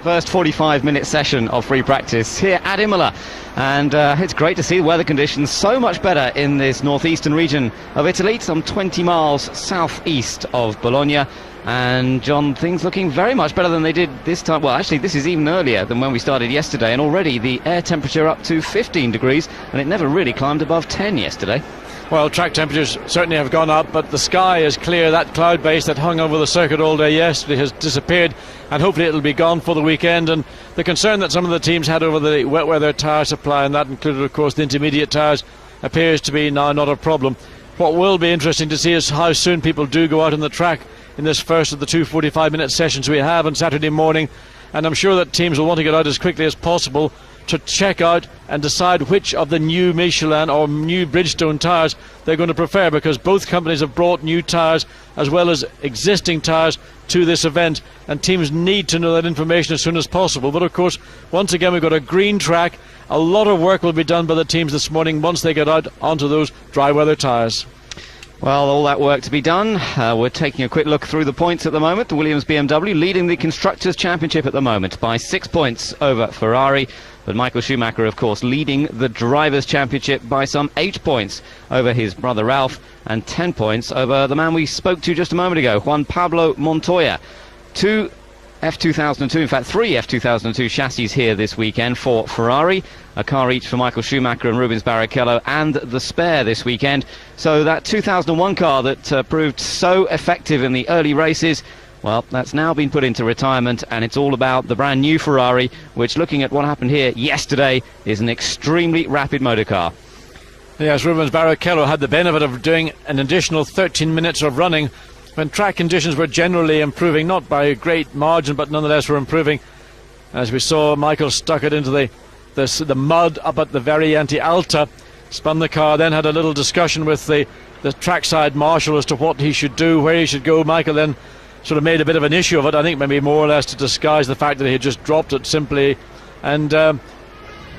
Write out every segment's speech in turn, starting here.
First 45-minute session of free practice here at Imola, and it's great to see weather conditions so much better in this northeastern region of Italy, some 20 miles southeast of Bologna. And John, things looking very much better than they did this time. Well, actually, this is even earlier than when we started yesterday, and already the air temperature up to 15 degrees, and it never really climbed above 10 yesterday. Well, track temperatures certainly have gone up, but the sky is clear. That cloud base that hung over the circuit all day yesterday has disappeared, and hopefully it'll be gone for the weekend. And the concern that some of the teams had over the wet weather tyre supply, and that included, of course, the intermediate tyres, appears to be now not a problem. What will be interesting to see is how soon people do go out on the track in this first of the two 45-minute sessions we have on Saturday morning. And I'm sure that teams will want to get out as quickly as possible to check out and decide which of the new Michelin or new Bridgestone tyres they're going to prefer, because both companies have brought new tyres as well as existing tyres to this event, and teams need to know that information as soon as possible. But of course, once again, we've got a green track. A lot of work will be done by the teams this morning once they get out onto those dry weather tyres. Well, all that work to be done. We're taking a quick look through the points at the moment. The Williams BMW leading the Constructors' Championship at the moment by 6 points over Ferrari. But Michael Schumacher, of course, leading the Drivers' Championship by some 8 points over his brother Ralph, and 10 points over the man we spoke to just a moment ago, Juan Pablo Montoya. Two F2002, in fact 3 F2002 chassis here this weekend for Ferrari, a car each for Michael Schumacher and Rubens Barrichello, and the spare this weekend. So that 2001 car that proved so effective in the early races, well, that's now been put into retirement, and it's all about the brand new Ferrari, which, looking at what happened here yesterday, is an extremely rapid motor car. Yes, Rubens Barrichello had the benefit of doing an additional 13 minutes of running when track conditions were generally improving, not by a great margin, but nonetheless were improving. As we saw, Michael stuck it into the mud up at the very anti-alta, spun the car, then had a little discussion with the trackside marshal as to what he should do, where he should go. Michael then sort of made a bit of an issue of it, I think maybe more or less to disguise the fact that he had just dropped it simply. And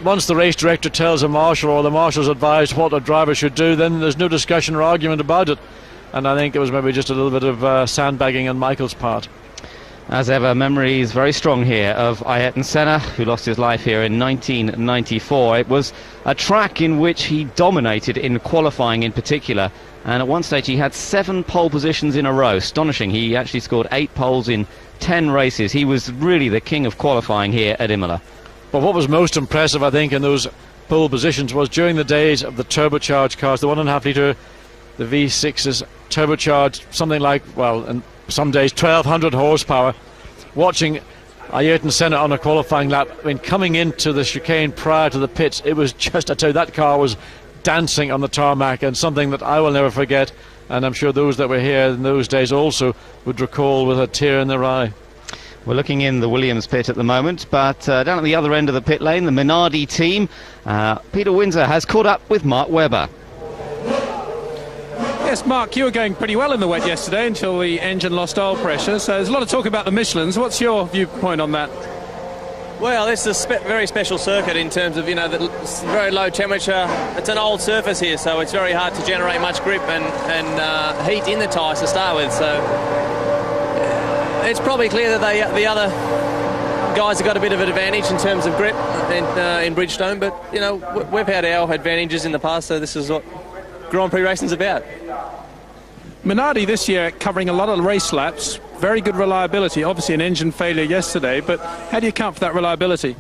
once the race director tells a marshal, or the marshal's advised what a driver should do, then there's no discussion or argument about it. And I think it was maybe just a little bit of sandbagging on Michael's part. As ever, memories very strong here of Ayrton Senna, who lost his life here in 1994. It was a track in which he dominated in qualifying in particular, and at one stage he had 7 pole positions in a row. Astonishing. He actually scored 8 poles in 10 races. He was really the king of qualifying here at Imola. But what was most impressive, I think, in those pole positions was during the days of the turbocharged cars, the 1.5 litre, the V6s turbocharged, something like, well, in some days 1200 horsepower. Watching Ayrton Senna on a qualifying lap, I mean, coming into the chicane prior to the pits, it was just, I tell you, that car was dancing on the tarmac, and something that I will never forget, and I'm sure those that were here in those days also would recall with a tear in their eye. We're looking in the Williams pit at the moment, but down at the other end of the pit lane, the Minardi team, Peter Windsor has caught up with Mark Webber. Yes, Mark, you were going pretty well in the wet yesterday until the engine lost oil pressure, so there's a lot of talk about the Michelins. What's your viewpoint on that? Well, it's a very special circuit in terms of, the very low temperature. It's an old surface here, so it's very hard to generate much grip and heat in the tyres to start with. So it's probably clear that the other guys have got a bit of an advantage in terms of grip in Bridgestone, but, we've had our advantages in the past, so this is what Grand Prix racing's about. Minardi this year covering a lot of race laps, very good reliability, obviously an engine failure yesterday, but how do you account for that reliability?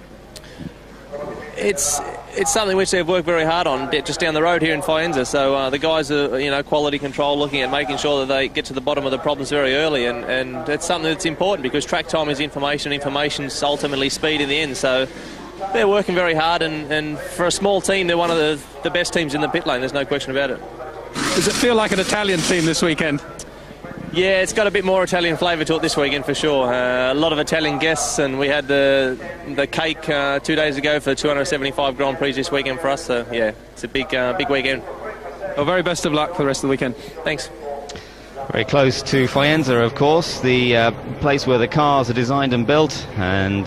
It's something which they've worked very hard on just down the road here in Faenza, so the guys are quality control, looking at making sure that they get to the bottom of the problems very early, and it's something that's important because track time is information's ultimately speed in the end, so they're working very hard, and for a small team they're one of the best teams in the pit lane, there's no question about it. Does it feel like an Italian team this weekend? Yeah, it's got a bit more Italian flavour to it this weekend for sure. A lot of Italian guests, and we had the cake 2 days ago for 275 Grand Prix this weekend for us. So yeah, it's a big weekend. Well, very best of luck for the rest of the weekend. Thanks. Very close to Faenza, of course, the place where the cars are designed and built, and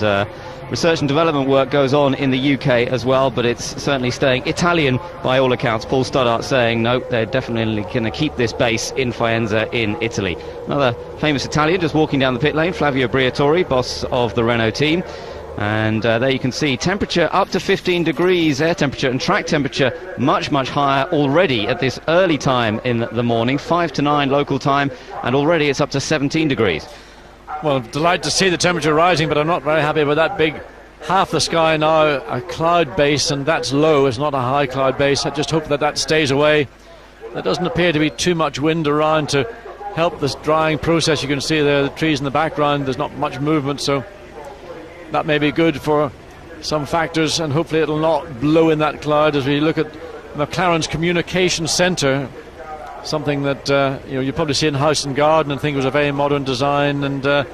Research and development work goes on in the UK as well, but it's certainly staying Italian by all accounts. Paul Stoddart saying, no, they're definitely going to keep this base in Faenza in Italy. Another famous Italian just walking down the pit lane, Flavio Briatore, boss of the Renault team. And there you can see temperature up to 15 degrees, air temperature, and track temperature much, much higher already at this early time in the morning, 5 to 9 local time, and already it's up to 17 degrees. Well, I'm delighted to see the temperature rising, but I'm not very happy about that big half the sky now, a cloud base, and that's low. It's not a high cloud base. I just hope that that stays away. There doesn't appear to be too much wind around to help this drying process. You can see there the trees in the background. There's not much movement, so that may be good for some factors, and hopefully it'll not blow in that cloud as we look at McLaren's communication centre, something that you probably see in House and Garden and think it was a very modern design and a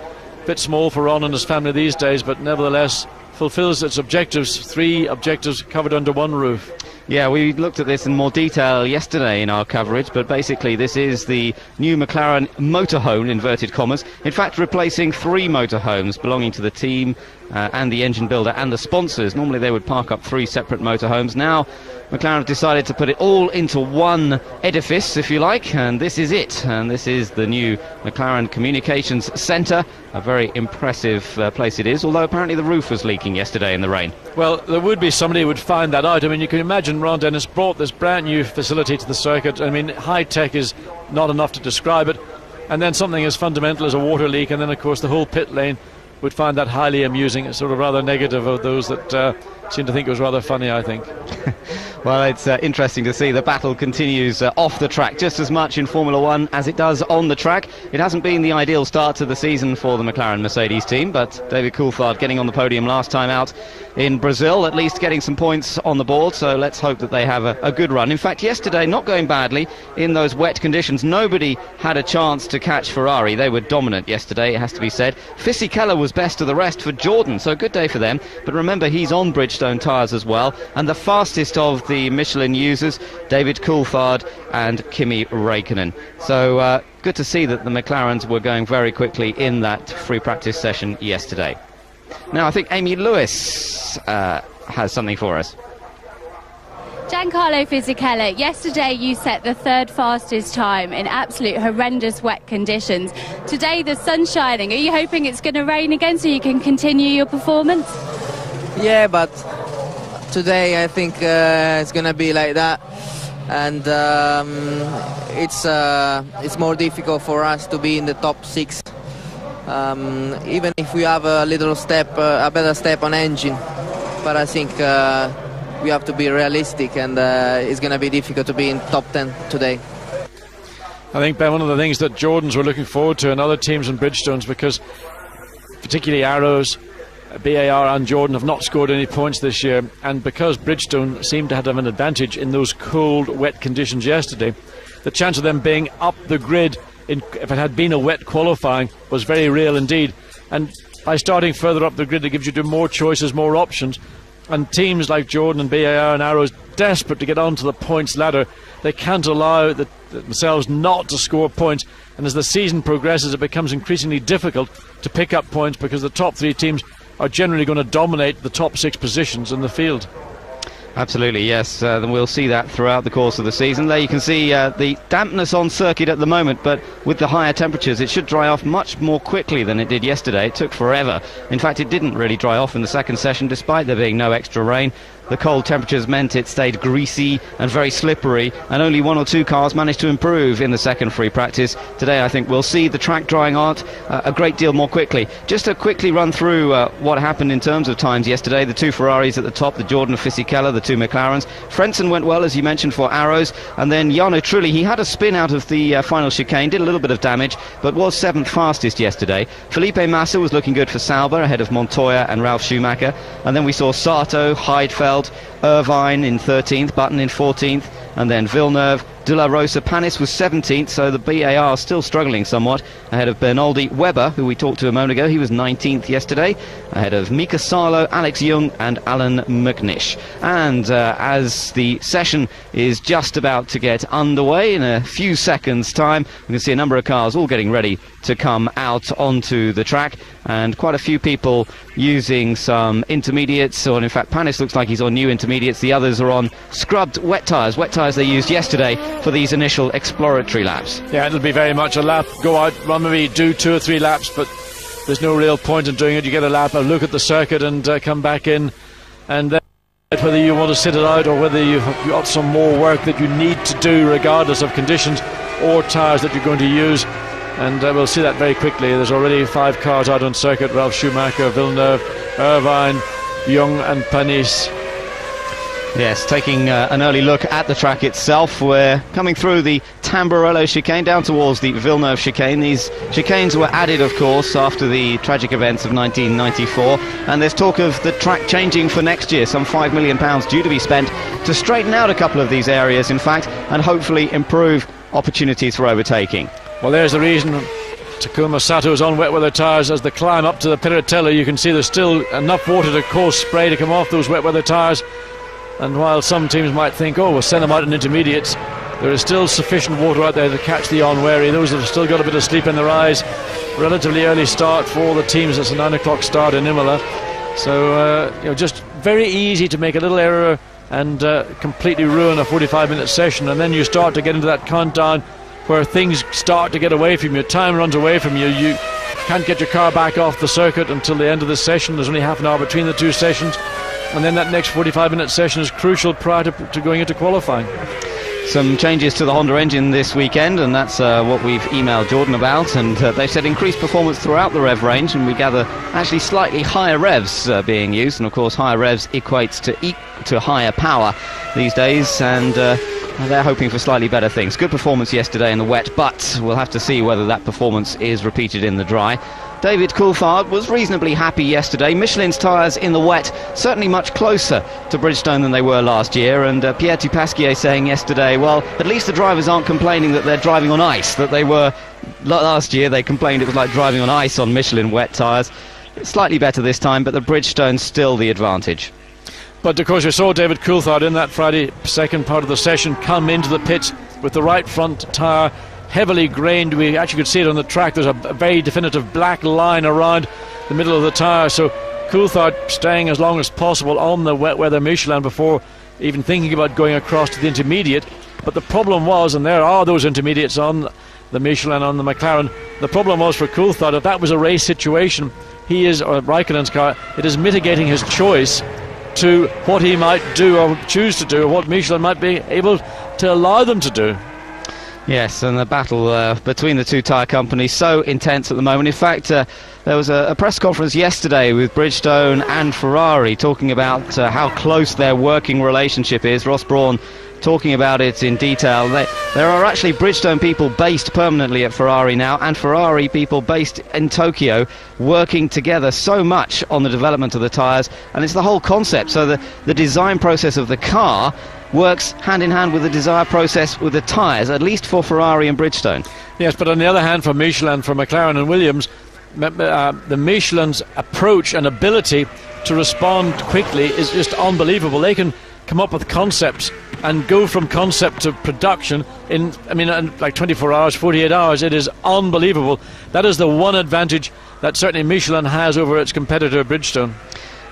bit small for Ron and his family these days, but nevertheless fulfills its objectives, 3 objectives covered under one roof. Yeah, we looked at this in more detail yesterday in our coverage, but basically this is the new McLaren motorhome, inverted commas, in fact replacing 3 motorhomes belonging to the team and the engine builder and the sponsors. Normally they would park up 3 separate motorhomes. Now McLaren have decided to put it all into one edifice, if you like, and this is it. And this is the new McLaren Communications Centre. A very impressive place it is, although apparently the roof was leaking yesterday in the rain. Well, there would be somebody who would find that out. I mean, you can imagine Ron Dennis brought this brand new facility to the circuit. I mean, high tech is not enough to describe it. And then something as fundamental as a water leak, and then of course the whole pit lane would find that highly amusing. It's sort of rather negative of those that seem to think it was rather funny, I think. Well, it's interesting to see the battle continues off the track just as much in Formula One as it does on the track. It hasn't been the ideal start to the season for the McLaren Mercedes team, but David Coulthard getting on the podium last time out in Brazil, at least getting some points on the board, so let's hope that they have a good run. In fact, yesterday, not going badly in those wet conditions. Nobody had a chance to catch Ferrari. They were dominant yesterday, it has to be said. Fisichella was best of the rest for Jordan, so a good day for them. But remember, he's on Bridgestone tyres as well, and the fastest of the Michelin users, David Coulthard and Kimi Räikkönen. So good to see that the McLarens were going very quickly in that free practice session yesterday. Now I think Amy Lewis has something for us. Giancarlo Fisichella, yesterday you set the 3rd fastest time in absolute horrendous wet conditions. Today the sun's shining. Are you hoping it's going to rain again so you can continue your performance? Yeah, but today I think it's going to be like that, and it's more difficult for us to be in the top 6. Even if we have a little step, a better step on engine, but I think we have to be realistic, and it's going to be difficult to be in top 10 today. I think, Ben, one of the things that Jordans were looking forward to and other teams in Bridgestones, because particularly Arrows, BAR and Jordan have not scored any points this year, and because Bridgestone seemed to have an advantage in those cold, wet conditions yesterday, the chance of them being up the grid if it had been a wet qualifying was very real indeed. And by starting further up the grid, it gives you more choices, more options. And teams like Jordan and BAR and Arrows, desperate to get onto the points ladder, they can't allow themselves not to score points. And as the season progresses, it becomes increasingly difficult to pick up points, because the top 3 teams are generally going to dominate the top 6 positions in the field. Absolutely, yes. Then we'll see that throughout the course of the season. There you can see the dampness on circuit at the moment, but with the higher temperatures it should dry off much more quickly than it did yesterday. It took forever. In fact, it didn't really dry off in the second session, despite there being no extra rain. The cold temperatures meant it stayed greasy and very slippery, and only 1 or 2 cars managed to improve in the second free practice. Today I think we'll see the track drying out a great deal more quickly. Just to quickly run through what happened in terms of times yesterday. The 2 Ferraris at the top, the Jordan and Fisichella, the 2 McLarens. Frentzen went well, as you mentioned, for Arrows, and then Jarno Trulli, he had a spin out of the final chicane, did a little bit of damage, but was 7th fastest yesterday. Felipe Massa was looking good for Sauber, ahead of Montoya and Ralf Schumacher, and then we saw Sato, Heidfeld, Irvine in 13th, Button in 14th, and then Villeneuve, De La Rosa. Panis was 17th, so the BAR still struggling somewhat, ahead of Bernaldi. Webber, who we talked to a moment ago, he was 19th yesterday, ahead of Mika Salo, Alex Young and Alan McNish. And as the session is just about to get underway in a few seconds time, we can see a number of cars all getting ready to come out onto the track, and quite a few people using some intermediates, or in fact Panis looks like he's on new intermediates. The others are on scrubbed wet tyres they used yesterday for these initial exploratory laps. Yeah, it'll be very much a lap, go out, run, maybe do 2 or 3 laps, but there's no real point in doing it. You get a lap, a look at the circuit, and come back in, and then whether you want to sit it out or whether you've got some more work that you need to do regardless of conditions or tyres that you're going to use. And we'll see that very quickly. There's already 5 cars out on circuit: Ralf Schumacher, Villeneuve, Irvine, Young and Panis. Yes, taking an early look at the track itself. We're coming through the Tamburello chicane down towards the Villeneuve chicane. These chicanes were added, of course, after the tragic events of 1994, and there's talk of the track changing for next year. Some £5 million due to be spent to straighten out a couple of these areas, in fact, and hopefully improve opportunities for overtaking. Well, there's the reason Takuma Sato is on wet weather tyres. As they climb up to the Piratella, you can see there's still enough water to cause spray to come off those wet weather tyres. And while some teams might think, oh, we'll send them out in intermediates, there is still sufficient water out there to catch the unwary. Those that have still got a bit of sleep in their eyes. Relatively early start for all the teams. It's a 9 o'clock start in Imola. So, just very easy to make a little error and completely ruin a 45-minute session. And then you start to get into that countdown where things start to get away from you. Time runs away from you. You can't get your car back off the circuit until the end of the session. There's only half an hour between the 2 sessions. And then that next 45-minute session is crucial prior to going into qualifying. Some changes to the Honda engine this weekend, and that's what we've emailed Jordan about, and they've said increased performance throughout the rev range, and we gather actually slightly higher revs being used, and of course higher revs equates to higher power these days, and they're hoping for slightly better things. Good performance yesterday in the wet, but we'll have to see whether that performance is repeated in the dry. David Coulthard was reasonably happy yesterday. Michelin's tyres in the wet certainly much closer to Bridgestone than they were last year, and Pierre Dupasquier saying yesterday, well, at least the drivers aren't complaining that they're driving on ice, that they were last year. They complained it was like driving on ice on Michelin wet tyres. It's slightly better this time, but the Bridgestone's still the advantage. But of course you saw David Coulthard in that Friday second part of the session come into the pits with the right front tyre heavily grained. We actually could see it on the track. There's a very definitive black line around the middle of the tyre. So Coulthard staying as long as possible on the wet weather Michelin before even thinking about going across to the intermediate. But the problem was, and there are those intermediates on the Michelin, on the McLaren, the problem was for Coulthard, if that was a race situation, he is, or Raikkonen's car, it is mitigating his choice to what he might do or choose to do, or what Michelin might be able to allow them to do. Yes, and the battle between the two tyre companies so intense at the moment. In fact, there was a press conference yesterday with Bridgestone and Ferrari talking about how close their working relationship is. Ross Brawn talking about it in detail. There are actually Bridgestone people based permanently at Ferrari now, and Ferrari people based in Tokyo, working together so much on the development of the tyres, and it's the whole concept. So the design process of the car works hand in hand with the design process with the tyres, at least for Ferrari and Bridgestone. Yes, but on the other hand, for Michelin, for McLaren and Williams, the Michelin's approach and ability to respond quickly is just unbelievable. They can come up with concepts and go from concept to production in like 24 hours, 48 hours. It is unbelievable. That is the one advantage that certainly Michelin has over its competitor Bridgestone.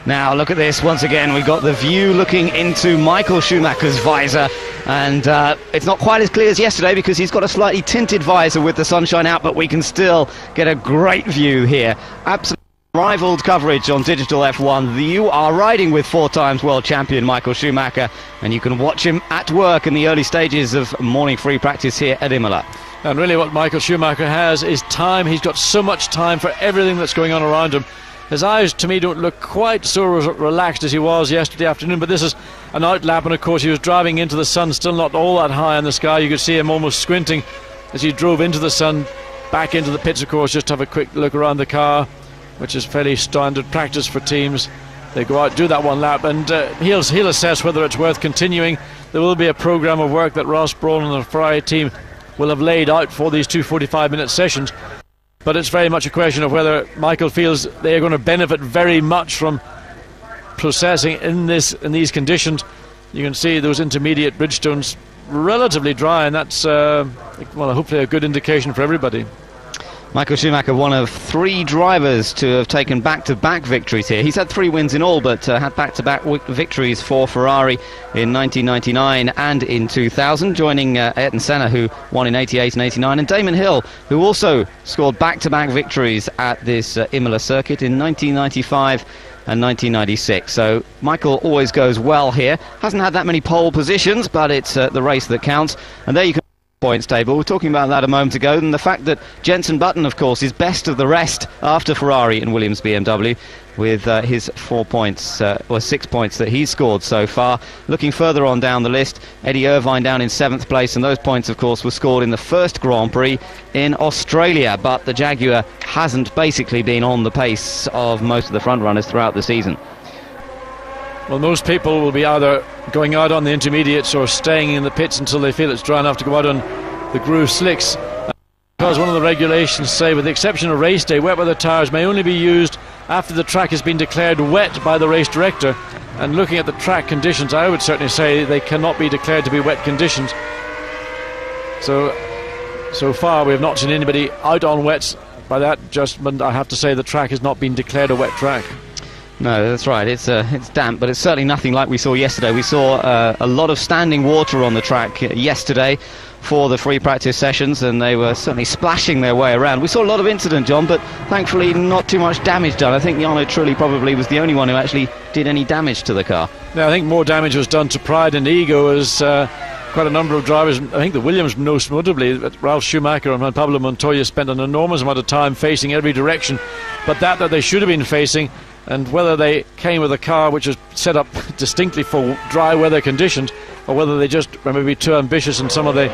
Now look at this once again. We've got the view looking into Michael Schumacher's visor, and it's not quite as clear as yesterday because he's got a slightly tinted visor with the sunshine out, but we can still get a great view here. Absolutely rivaled coverage on Digital F1. You are riding with 4-time world champion Michael Schumacher, and you can watch him at work in the early stages of morning free practice here at Imola. And really what Michael Schumacher has is time. He's got so much time for everything that's going on around him. His eyes, to me, don't look quite so relaxed as he was yesterday afternoon, but this is an outlap, and of course he was driving into the sun, still not all that high in the sky. You could see him almost squinting as he drove into the sun, back into the pits, of course, just to have a quick look around the car, which is fairly standard practice for teams. They go out, do that one lap, and he'll assess whether it's worth continuing. There will be a programme of work that Ross Brawn and the Ferrari team will have laid out for these 2 45-minute sessions. But it's very much a question of whether Michael feels they are going to benefit very much from processing in these conditions. You can see those intermediate Bridgestones relatively dry, and that's hopefully a good indication for everybody. Michael Schumacher, one of 3 drivers to have taken back-to-back victories here. He's had 3 wins in all, but had back-to-back victories for Ferrari in 1999 and in 2000, joining Ayrton Senna, who won in 88 and 89, and Damon Hill, who also scored back-to-back victories at this Imola circuit in 1995 and 1996. So Michael always goes well here. Hasn't had that many pole positions, but it's the race that counts. And there you can points table. We were talking about that a moment ago, and the fact that Jenson Button, of course, is best of the rest after Ferrari and Williams BMW with his 4 points, or 6 points that he's scored so far. Looking further on down the list, Eddie Irvine down in 7th place, and those points, of course, were scored in the first Grand Prix in Australia, but the Jaguar hasn't basically been on the pace of most of the front runners throughout the season. Well, most people will be either going out on the intermediates or staying in the pits until they feel it's dry enough to go out on the groove slicks. Because one of the regulations say, with the exception of race day, wet weather tyres may only be used after the track has been declared wet by the race director. And looking at the track conditions, I would certainly say they cannot be declared to be wet conditions. So far we have not seen anybody out on wets. By that judgment, I have to say the track has not been declared a wet track. No, that's right. It's damp, but it's certainly nothing like we saw yesterday. We saw a lot of standing water on the track yesterday for the free practice sessions, and they were certainly splashing their way around. We saw a lot of incident, John, but thankfully not too much damage done. I think Jarno Trulli probably was the only one who actually did any damage to the car. Yeah, I think more damage was done to pride and ego, as quite a number of drivers, I think the Williams most notably, Ralf Schumacher and Pablo Montoya spent an enormous amount of time facing every direction, but that they should have been facing. And whether they came with a car which was set up distinctly for dry weather conditions, or whether they just were maybe too ambitious in some of the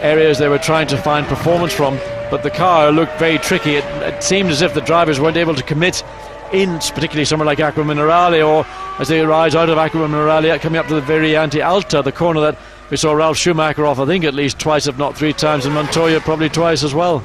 areas they were trying to find performance from. But the car looked very tricky. It seemed as if the drivers weren't able to commit in particularly somewhere like Acqua Minerale, or as they rise out of Acqua Minerale coming up to the Variante Alta, the corner that we saw Ralf Schumacher off, I think at least twice, if not 3 times, and Montoya probably twice as well.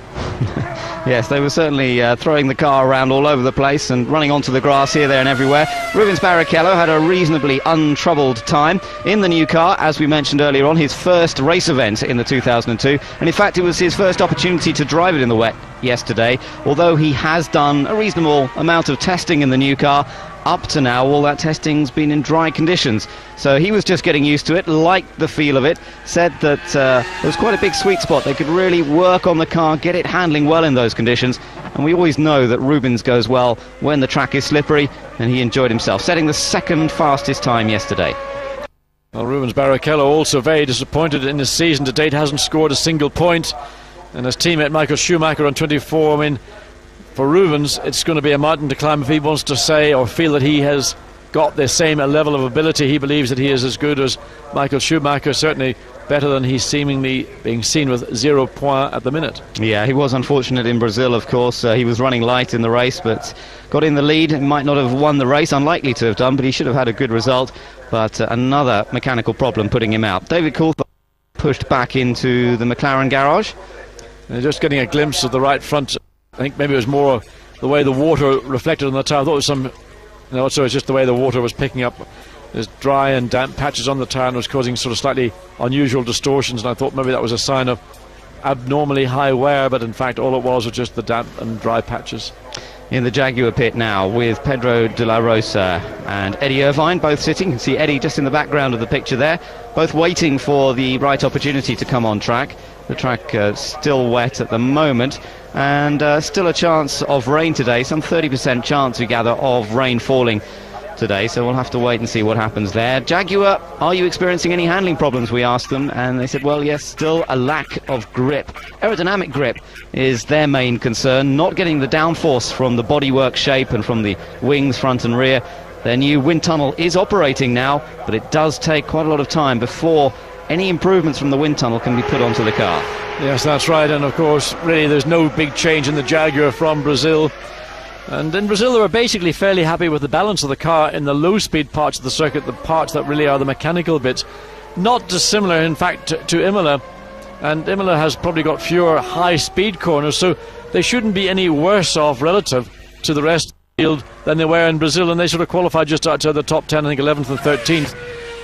Yes, they were certainly throwing the car around all over the place and running onto the grass here, there and everywhere. Rubens Barrichello had a reasonably untroubled time in the new car, as we mentioned earlier on, his first race event in the 2002, and in fact it was his first opportunity to drive it in the wet yesterday, although he has done a reasonable amount of testing in the new car. Up to now, all that testing's been in dry conditions, so he was just getting used to it, liked the feel of it, said that there was quite a big sweet spot. They could really work on the car, get it handling well in those conditions, and we always know that Rubens goes well when the track is slippery, and he enjoyed himself, setting the 2nd fastest time yesterday. Well, Rubens Barrichello also very disappointed in his season to date, hasn't scored a single point, and his teammate Michael Schumacher on 24, I mean, for Rubens, it's going to be a mountain to climb if he wants to say or feel that he has got the same level of ability. He believes that he is as good as Michael Schumacher, certainly better than he's seemingly being seen with 0 points at the minute. Yeah, he was unfortunate in Brazil, of course. He was running light in the race, but got in the lead. He might not have won the race, unlikely to have done, but he should have had a good result. But another mechanical problem putting him out. David Coulthard pushed back into the McLaren garage. And just getting a glimpse of the right front. I think maybe it was more the way the water reflected on the tyre. I thought it was some, so it's just the way the water was picking up. There's dry and damp patches on the tyre and was causing sort of slightly unusual distortions, and I thought maybe that was a sign of abnormally high wear, but in fact all it was just the damp and dry patches. In the Jaguar pit now with Pedro de la Rosa and Eddie Irvine both sitting. You can see Eddie just in the background of the picture there, both waiting for the right opportunity to come on track. The track still wet at the moment, and still a chance of rain today, some 30% chance we gather of rain falling today, so we'll have to wait and see what happens there. Jaguar, are you experiencing any handling problems, we asked them, and they said, well, yes, still a lack of grip. Aerodynamic grip is their main concern, not getting the downforce from the bodywork shape and from the wings front and rear. Their new wind tunnel is operating now, but it does take quite a lot of time before any improvements from the wind tunnel can be put onto the car. Yes, that's right, and of course really there's no big change in the Jaguar from Brazil, and in Brazil they were basically fairly happy with the balance of the car in the low speed parts of the circuit, the parts that really are the mechanical bits, not dissimilar in fact to Imola, and Imola has probably got fewer high speed corners, so they shouldn't be any worse off relative to the rest of the field than they were in Brazil, and they sort of qualified just outside the top 10, I think 11th and 13th.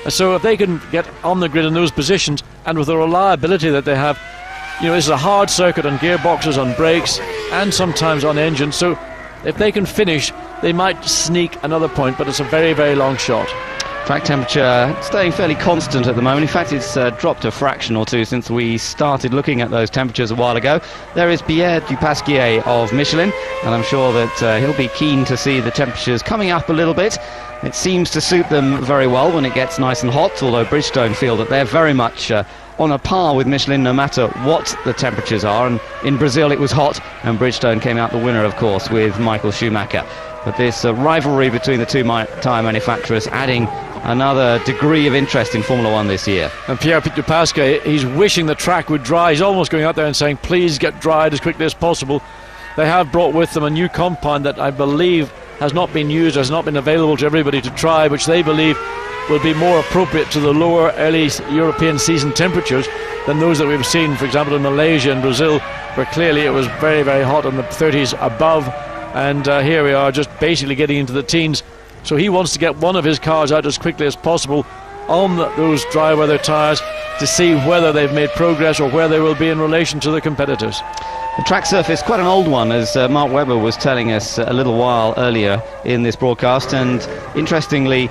So if they can get on the grid in those positions, and with the reliability that they have, this is a hard circuit on gearboxes, on brakes, and sometimes on engine. So if they can finish, they might sneak another point, but it's a very, very long shot. Track temperature staying fairly constant at the moment. In fact, it's dropped a fraction or two since we started looking at those temperatures a while ago. There is Pierre Dupasquier of Michelin, and I'm sure that he'll be keen to see the temperatures coming up a little bit. It seems to suit them very well when it gets nice and hot, although Bridgestone feel that they're very much on a par with Michelin no matter what the temperatures are. And in Brazil it was hot, and Bridgestone came out the winner, of course, with Michael Schumacher. But this rivalry between the two tyre manufacturers adding another degree of interest in Formula One this year. And Pierre Dupasquier, he's wishing the track would dry. He's almost going out there and saying, please get dried as quickly as possible. They have brought with them a new compound that I believe has not been used, has not been available to everybody to try, which they believe will be more appropriate to the lower early European season temperatures than those that we've seen, for example, in Malaysia and Brazil, where clearly it was very, very hot in the 30s above, and here we are just basically getting into the teens. So he wants to get one of his cars out as quickly as possible on those dry weather tyres to see whether they've made progress or where they will be in relation to the competitors. The track surface, quite an old one, as Mark Webber was telling us a little while earlier in this broadcast, and interestingly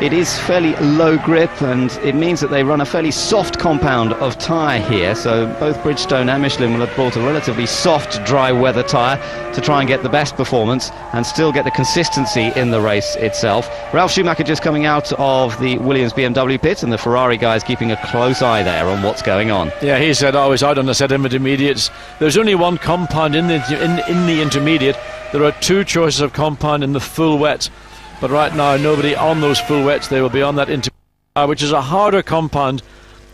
it is fairly low grip, and it means that they run a fairly soft compound of tyre here. So both Bridgestone and Michelin will have brought a relatively soft dry weather tyre to try and get the best performance and still get the consistency in the race itself. Ralf Schumacher just coming out of the Williams BMW pit, and the Ferrari guys keeping a close eye there on what's going on. Yeah, he said, I was out on the set of intermediates. There's only one compound in the intermediate. There are two choices of compound in the full wet. But right now, nobody on those full wets. They will be on that intermediate, which is a harder compound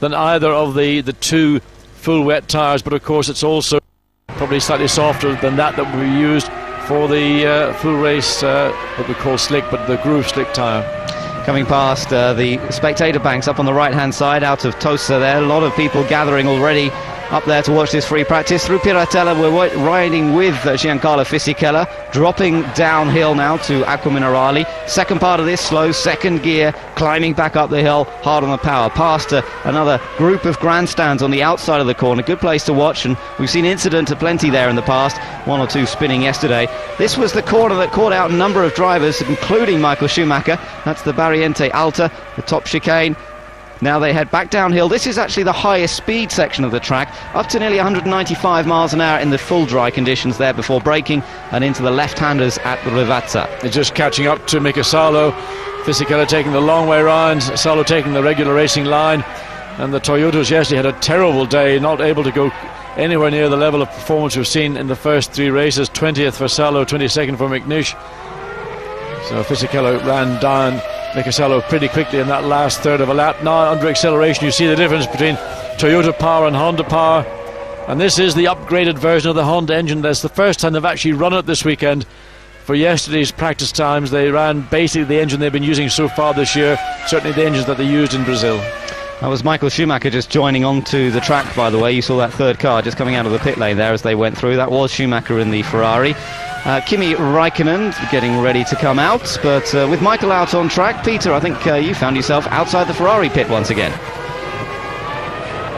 than either of the two full wet tyres. But of course, it's also probably slightly softer than that we used for the full race, what we call slick, but the groove slick tyre. Coming past the spectator banks up on the right-hand side, out of Tosa there, a lot of people gathering already up there to watch this free practice. Through Piratella, we're riding with Giancarlo Fisichella, dropping downhill now to Acqua Minerali. Second part of this, slow second gear, climbing back up the hill, hard on the power. Past another group of grandstands on the outside of the corner. Good place to watch, and we've seen incident aplenty there in the past, one or two spinning yesterday. This was the corner that caught out a number of drivers, including Michael Schumacher. That's the Barriente Alta, the top chicane. Now they head back downhill. This is actually the highest speed section of the track, up to nearly 195 miles an hour in the full dry conditions there before braking, and into the left-handers at Rivazza. They're just catching up to Mika Salo. Fisichella taking the long way round, Salo taking the regular racing line, and the Toyotas yesterday had a terrible day, not able to go anywhere near the level of performance we've seen in the first three races. 20th for Salo, 22nd for McNish. So Fisichella ran down Mika Salo pretty quickly in that last third of a lap. Now under acceleration you see the difference between Toyota power and Honda power, and this is the upgraded version of the Honda engine. That's the first time they've actually run it this weekend. For yesterday's practice times they ran basically the engine they've been using so far this year, certainly the engines that they used in Brazil. That was Michael Schumacher just joining onto the track, by the way. You saw that third car just coming out of the pit lane there as they went through. That was Schumacher in the Ferrari. Kimi Räikkönen getting ready to come out, but with Michael out on track, Peter, I think you found yourself outside the Ferrari pit once again.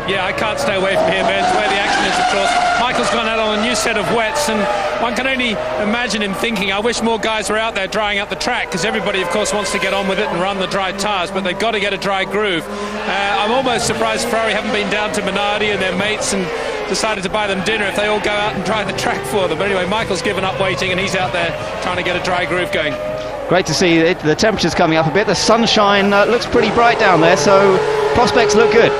Yeah, I can't stay away from here, Ben. It's where the action is, of course. Michael's gone out on a new set of wets, and one can only imagine him thinking, I wish more guys were out there drying up the track, because everybody, of course, wants to get on with it and run the dry tyres, but they've got to get a dry groove. I'm almost surprised Ferrari haven't been down to Minardi and their mates and decided to buy them dinner if they all go out and dry the track for them. But anyway, Michael's given up waiting, and he's out there trying to get a dry groove going. Great to see it. The temperature's coming up a bit. The sunshine looks pretty bright down there, so prospects look good.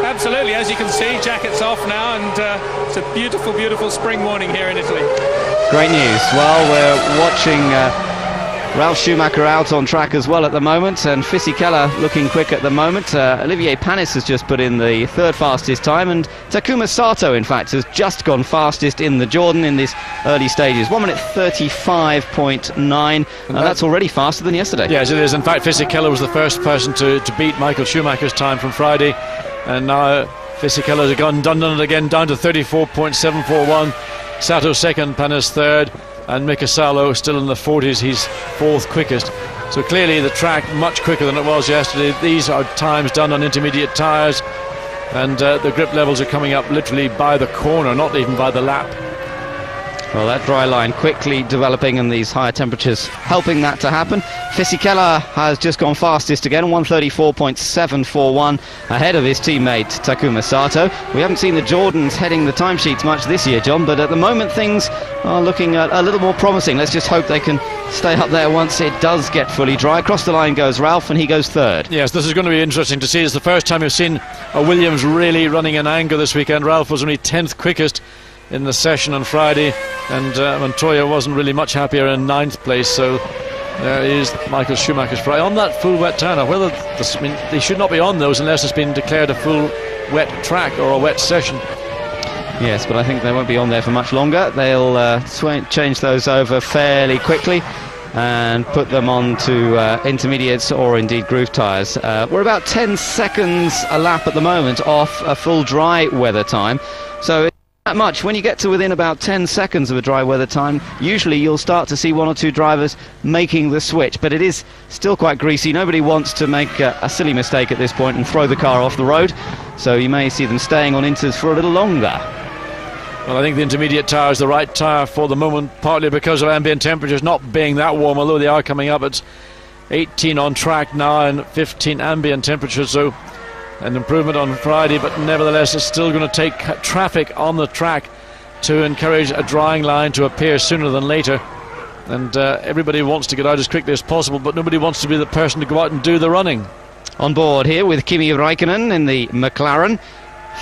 Absolutely, as you can see, jackets off now, and it's a beautiful, beautiful spring morning here in Italy. Great news. Well, we're watching Ralf Schumacher out on track as well at the moment, and Fisichella looking quick at the moment. Olivier Panis has just put in the third fastest time, and Takuma Sato, in fact, has just gone fastest in the Jordan in this early stages. 1 minute 35.9, and that's already faster than yesterday. Yes, it is. In fact, Fisichella was the first person to beat Michael Schumacher's time from Friday, and now Fisichella has done it again, down to 34.741. Sato second, Panis third, and Mika Salo still in the 40s. He's fourth quickest. So clearly the track much quicker than it was yesterday. These are times done on intermediate tyres. and the grip levels are coming up literally by the corner, not even by the lap. Well, that dry line quickly developing, and these higher temperatures helping that to happen. Fisichella has just gone fastest again, 134.741, ahead of his teammate Takuma Sato. We haven't seen the Jordans heading the timesheets much this year, John, but at the moment things are looking a little more promising. Let's just hope they can stay up there once it does get fully dry. Across the line goes Ralph, and he goes third. Yes, this is going to be interesting to see. It's the first time we've seen a Williams really running an anger this weekend. Ralph was only 10th quickest in the session on Friday, and Montoya wasn't really much happier in 9th place. So there is Michael Schumacher's Friday on that full wet tyre. Now, whether they should not be on those unless it's been declared a full wet track or a wet session. Yes, but I think they won't be on there for much longer. They'll change those over fairly quickly and put them on to intermediates or indeed groove tyres. We're about 10 seconds a lap at the moment off a full dry weather time, so that much. When you get to within about 10 seconds of a dry weather time, usually you'll start to see one or two drivers making the switch, but it is still quite greasy. Nobody wants to make a silly mistake at this point and throw the car off the road, so you may see them staying on inters for a little longer. Well, I think the intermediate tyre is the right tyre for the moment, partly because of ambient temperatures not being that warm, although they are coming up at 18 on track now and 15 ambient temperatures, so an improvement on Friday, but nevertheless it's still going to take traffic on the track to encourage a drying line to appear sooner than later. And everybody wants to get out as quickly as possible, but nobody wants to be the person to go out and do the running. On board here with Kimi Räikkönen in the McLaren.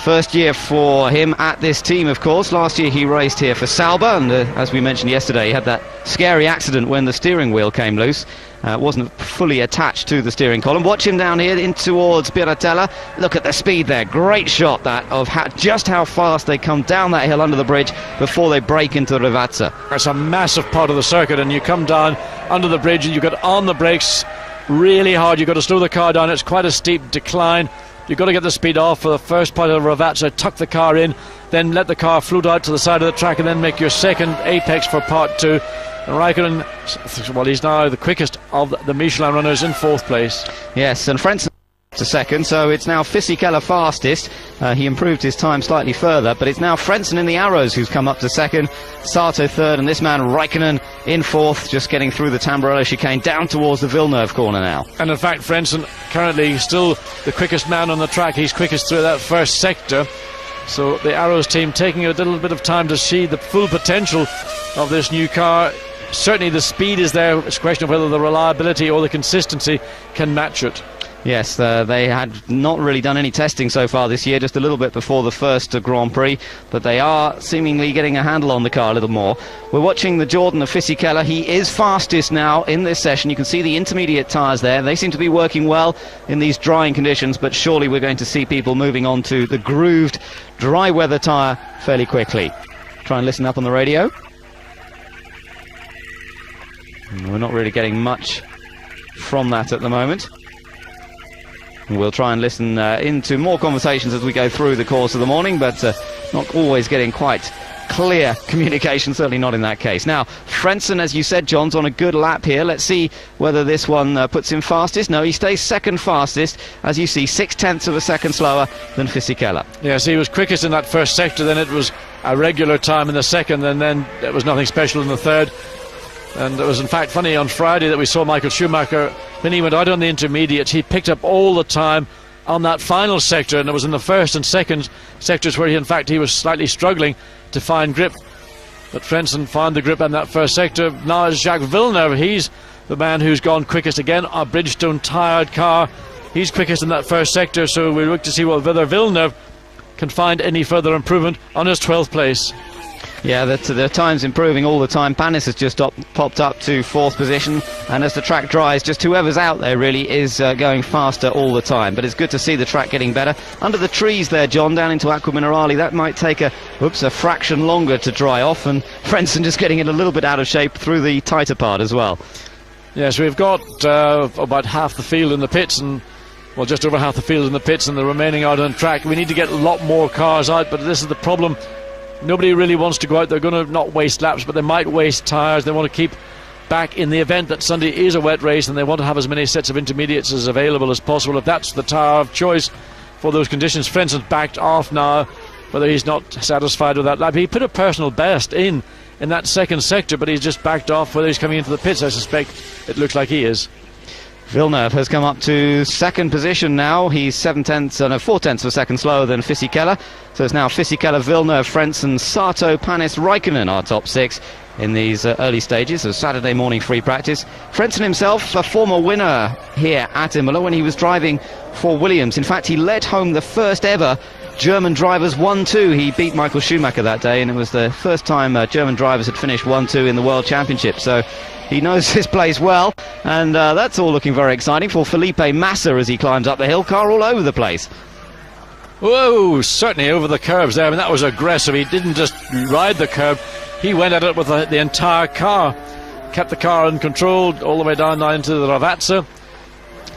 First year for him at this team, of course. Last year he raced here for Sauber, and as we mentioned yesterday, he had that scary accident when the steering wheel came loose. Wasn't fully attached to the steering column. Watch him down here in towards Piratella. Look at the speed there. Great shot that of just how fast they come down that hill under the bridge before they break into Rivazza. It's a massive part of the circuit, and you come down under the bridge and you get on the brakes really hard. You've got to slow the car down. It's quite a steep decline. You've got to get the speed off for the first part of Rivazza, tuck the car in, then let the car float out to the side of the track, and then make your second apex for part two. And Räikkönen, well, he's now the quickest of the Michelin runners in 4th place. Yes, and Frentzen to second, so it's now Fisichella fastest. He improved his time slightly further, but it's now Frentzen in the Arrows who's come up to second, Sato third, and this man Räikkönen in 4th, just getting through the Tamburello chicane down towards the Villeneuve corner now. And in fact, Frentzen currently still the quickest man on the track. He's quickest through that first sector. So the Arrows team taking a little bit of time to see the full potential of this new car. Certainly the speed is there. It's a question of whether the reliability or the consistency can match it. Yes, they had not really done any testing so far this year, just a little bit before the first Grand Prix, but they are seemingly getting a handle on the car a little more. We're watching the Jordan of Fisichella. He is fastest now in this session. You can see the intermediate tyres there. They seem to be working well in these drying conditions, but surely we're going to see people moving on to the grooved dry weather tyre fairly quickly. Try and listen up on the radio. We're not really getting much from that at the moment. We'll try and listen into more conversations as we go through the course of the morning, but not always getting quite clear communication, certainly not in that case. Now, Frentzen, as you said, John's on a good lap here. Let's see whether this one puts him fastest. No, he stays second fastest, as you see, 0.6 of a second slower than Fisichella. Yes, he was quickest in that first sector, then it was a regular time in the second, and then it was nothing special in the third. And it was in fact funny on Friday that we saw Michael Schumacher, when he went out on the intermediates, he picked up all the time on that final sector, and it was in the first and second sectors where he was slightly struggling to find grip. But Frentzen found the grip in that first sector. Now it's Jacques Villeneuve. He's the man who's gone quickest again, a Bridgestone tired car. He's quickest in that first sector, so we look to see whether Villeneuve can find any further improvement on his 12th place. Yeah, the time's improving all the time. Panis has just popped up to 4th position, and as the track dries, just whoever's out there really is going faster all the time. But it's good to see the track getting better. Under the trees there, John, down into Acqua Minerale, that might take a fraction longer to dry off, and Frentzen just getting it a little bit out of shape through the tighter part as well. Yes, we've got about half the field in the pits, and well, just over half the field in the pits, and the remaining out on track. We need to get a lot more cars out, but this is the problem. Nobody really wants to go out. They're going to not waste laps, but they might waste tyres. They want to keep back in the event that Sunday is a wet race, and they want to have as many sets of intermediates as available as possible. If that's the tyre of choice for those conditions. Frenzen's backed off now, whether he's not satisfied with that lap. He put a personal best in that second sector, but he's just backed off. Whether he's coming into the pits, I suspect it looks like he is. Villeneuve has come up to second position now. He's 4/10 of a second slower than Fisichella. So it's now Fisichella, Villeneuve, Frentzen, Sato, Panis, Raikkonen, our top 6 in these early stages of Saturday morning free practice. Frentzen himself, a former winner here at Imola when he was driving for Williams. In fact, he led home the first ever German drivers 1-2. He beat Michael Schumacher that day, and it was the first time German drivers had finished 1-2 in the World Championship. So he knows his place well, and that's all looking very exciting for Felipe Massa as he climbs up the hill. Car all over the place. Whoa, certainly over the curbs there. I mean, that was aggressive. He didn't just ride the curb, he went at it with the entire car. Kept the car uncontrolled all the way down now into the Ravazza.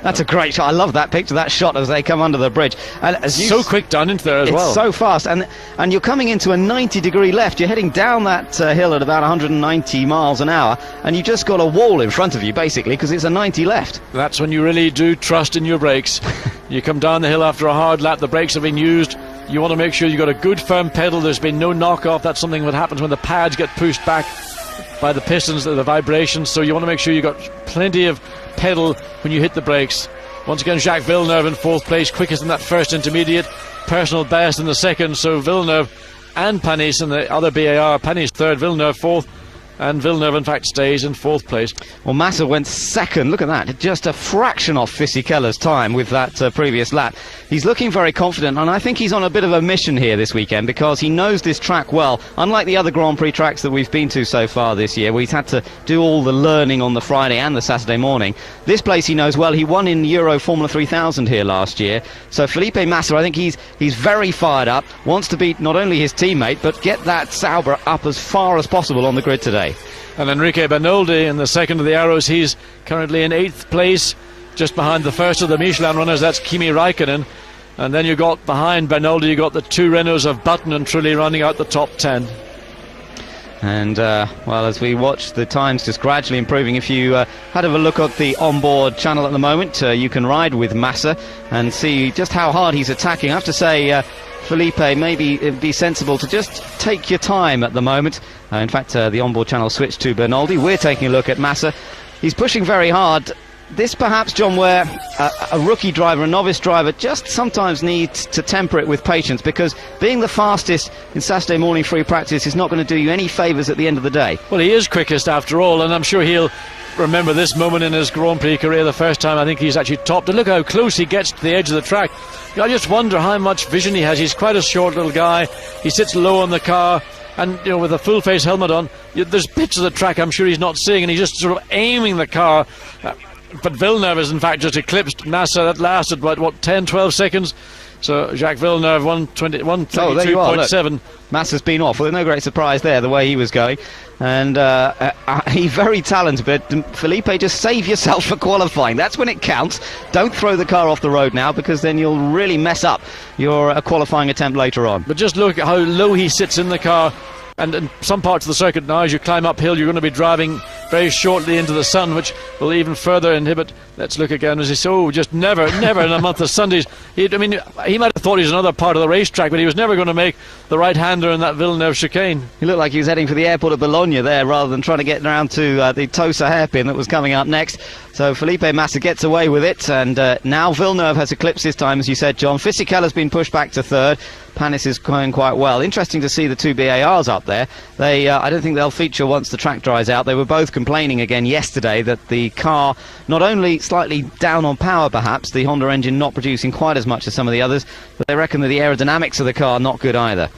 That's a great shot. I love that picture, that shot as they come under the bridge. And as so quick down into there as well. It's so fast, and you're coming into a 90-degree left. You're heading down that hill at about 190 miles an hour, and you just got a wall in front of you, basically, because it's a 90 left. That's when you really do trust in your brakes. You come down the hill after a hard lap, the brakes have been used. You want to make sure you've got a good firm pedal. There's been no knock-off. That's something that happens when the pads get pushed back by the pistons, the vibrations. So you want to make sure you've got plenty of pedal when you hit the brakes. Once again, Jacques Villeneuve in 4th place, quickest in that first intermediate, personal best in the second. So Villeneuve and Panis in the other BAR. Panis 3rd, Villeneuve 4th, and Villeneuve in fact stays in 4th place. Well, Massa went second. Look at that, just a fraction off Fisichella's time with that previous lap. He's looking very confident, and I think he's on a bit of a mission here this weekend because he knows this track well. Unlike the other Grand Prix tracks that we've been to so far this year, where he's had to do all the learning on the Friday and the Saturday morning, this place he knows well. He won in Euro Formula 3000 here last year. So Felipe Massa, I think he's very fired up, wants to beat not only his teammate but get that Sauber up as far as possible on the grid today. And Enrique Bernoldi in the second of the arrows. He's currently in 8th place, just behind the first of the Michelin runners. That's Kimi Raikkonen. And then you got behind Bernoldi, you got the 2 Renaults of Button and Trulli running out the top 10. And well, as we watch the times just gradually improving, if you had a look at the onboard channel at the moment, you can ride with Massa and see just how hard he's attacking. I have to say, Felipe, maybe it'd be sensible to just take your time at the moment. In fact, the onboard channel switched to Bernoldi. We're taking a look at Massa. He's pushing very hard. This perhaps, John, where a rookie driver, a novice driver, just sometimes needs to temper it with patience, because being the fastest in Saturday morning free practice is not going to do you any favours at the end of the day. Well, he is quickest after all, and I'm sure he'll remember this moment in his Grand Prix career, the first time I think he's actually topped. And look how close he gets to the edge of the track. I just wonder how much vision he has. He's quite a short little guy. He sits low on the car, and with a full face helmet on, there's bits of the track I'm sure he's not seeing, and he's just sort of aiming the car. But Villeneuve has in fact just eclipsed Massa. That lasted about 10-12 seconds. So Jacques Villeneuve 122.7. Massa's been off. Well, no great surprise there, the way he was going. And he's very talented, but Felipe, just save yourself for qualifying. That's when it counts. Don't throw the car off the road now, because then you'll really mess up your qualifying attempt later on. But just look at how low he sits in the car. And in some parts of the circuit now, as you climb uphill, you're going to be driving very shortly into the sun, which will even further inhibit. Let's look again as he says, just never in a month of Sundays. He might have thought he was another part of the racetrack, but he was never going to make the right-hander in that Villeneuve chicane. He looked like he was heading for the airport of Bologna there, rather than trying to get around to the Tosa hairpin that was coming up next. So Felipe Massa gets away with it, and now Villeneuve has eclipsed his time, as you said, John. Fisichella's been pushed back to 3rd. Panis is going quite well. Interesting to see the 2 BARs up there. They, I don't think they'll feature once the track dries out. They were both complaining again yesterday that the car, not only slightly down on power perhaps, the Honda engine not producing quite as much as some of the others, but they reckon that the aerodynamics of the car not good either.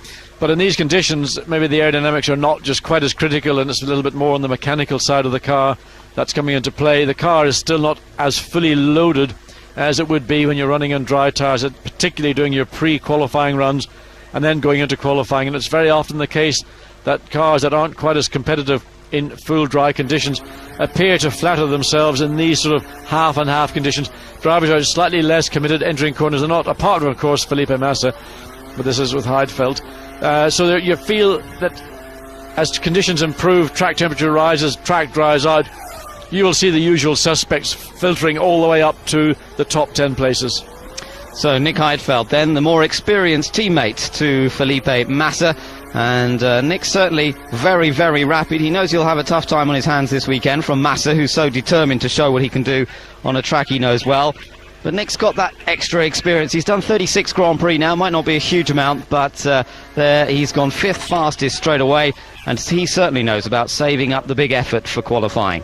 But in these conditions, maybe the aerodynamics are not just quite as critical, and it's a little bit more on the mechanical side of the car that's coming into play. The car is still not as fully loaded as it would be when you're running on dry tyres, particularly doing your pre-qualifying runs and then going into qualifying. And it's very often the case that cars that aren't quite as competitive in full dry conditions appear to flatter themselves in these sort of half and half conditions. Drivers are slightly less committed entering corners than not, apart from, of course, Felipe Massa, but this is with Heidfeld. So there you feel that as conditions improve, track temperature rises, track dries out, you will see the usual suspects filtering all the way up to the top 10 places. So Nick Heidfeld then, the more experienced teammate to Felipe Massa. And Nick's certainly very, very rapid. He knows he'll have a tough time on his hands this weekend from Massa, who's so determined to show what he can do on a track he knows well. But Nick's got that extra experience. He's done 36 Grand Prix now. Might not be a huge amount, but there he's gone 5th fastest straight away. And he certainly knows about saving up the big effort for qualifying.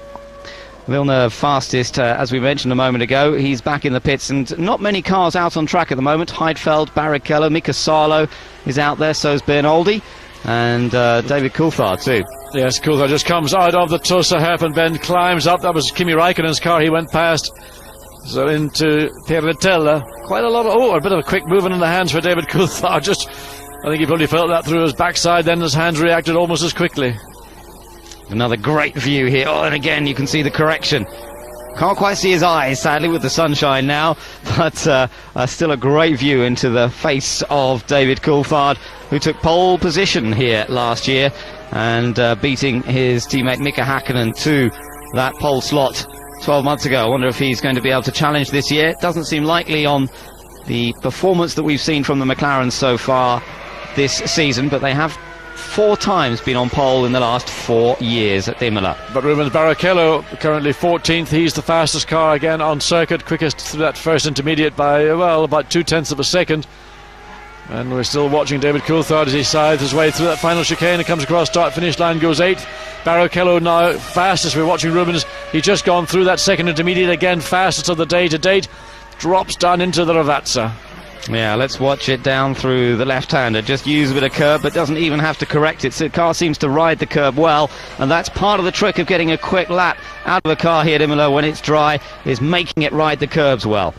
Villeneuve fastest, as we mentioned a moment ago. He's back in the pits, and not many cars out on track at the moment. Heidfeld, Barrichello, Mika Salo is out there, so's Bernoldi, and David Coulthard too. Yes, Coulthard just comes out of the Tosa hairpin bend, climbs up. That was Kimi Raikkonen's car he went past. So into Pierretella. Quite a lot of, a bit of a quick movement in the hands for David Coulthard. I think he probably felt that through his backside, then his hands reacted almost as quickly. Another great view here. Oh, and again you can see the correction. Can't quite see his eyes, sadly, with the sunshine now, but still a great view into the face of David Coulthard, who took pole position here last year and beating his teammate Mika Hakkinen to that pole slot 12 months ago. I wonder if he's going to be able to challenge this year. It doesn't seem likely on the performance that we've seen from the McLarens so far this season, but they have 4 times been on pole in the last 4 years at Imola. But Rubens Barrichello currently 14th. He's the fastest car again on circuit, quickest through that first intermediate by, well, about 0.2 of a second. And we're still watching David Coulthard as he scythes his way through that final chicane and comes across start-finish line, goes 8th. Barrichello now fastest. We're watching Rubens. He's just gone through that second intermediate again, fastest of the day to date. Drops down into the Ravazza. Yeah, let's watch it down through the left-hander. Just use a bit of curb, but doesn't even have to correct it. So the car seems to ride the curb well, and that's part of the trick of getting a quick lap out of a car here at Imola when it's dry, is making it ride the curbs well.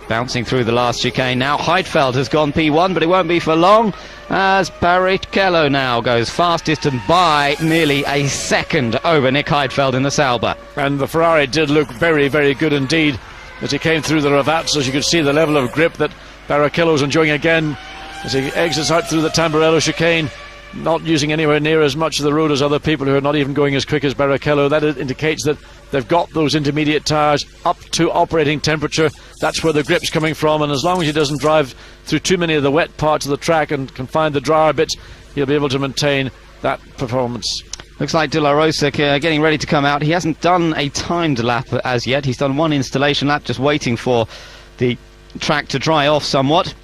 Bouncing through the last chicane now. Heidfeld has gone P1, but it won't be for long, as Barrichello now goes fastest and by nearly a second over Nick Heidfeld in the Sauber. And the Ferrari did look very, very good indeed as he came through the Ravazza. As you could see the level of grip that Barrichello's enjoying again as he exits out through the Tamburello chicane, not using anywhere near as much of the road as other people who are not even going as quick as Barrichello. That indicates that they've got those intermediate tyres up to operating temperature. That's where the grip's coming from, and as long as he doesn't drive through too many of the wet parts of the track and can find the drier bits, he'll be able to maintain that performance. Looks like De La Rosa getting ready to come out. He hasn't done a timed lap as yet. He's done 1 installation lap, just waiting for the track to dry off somewhat.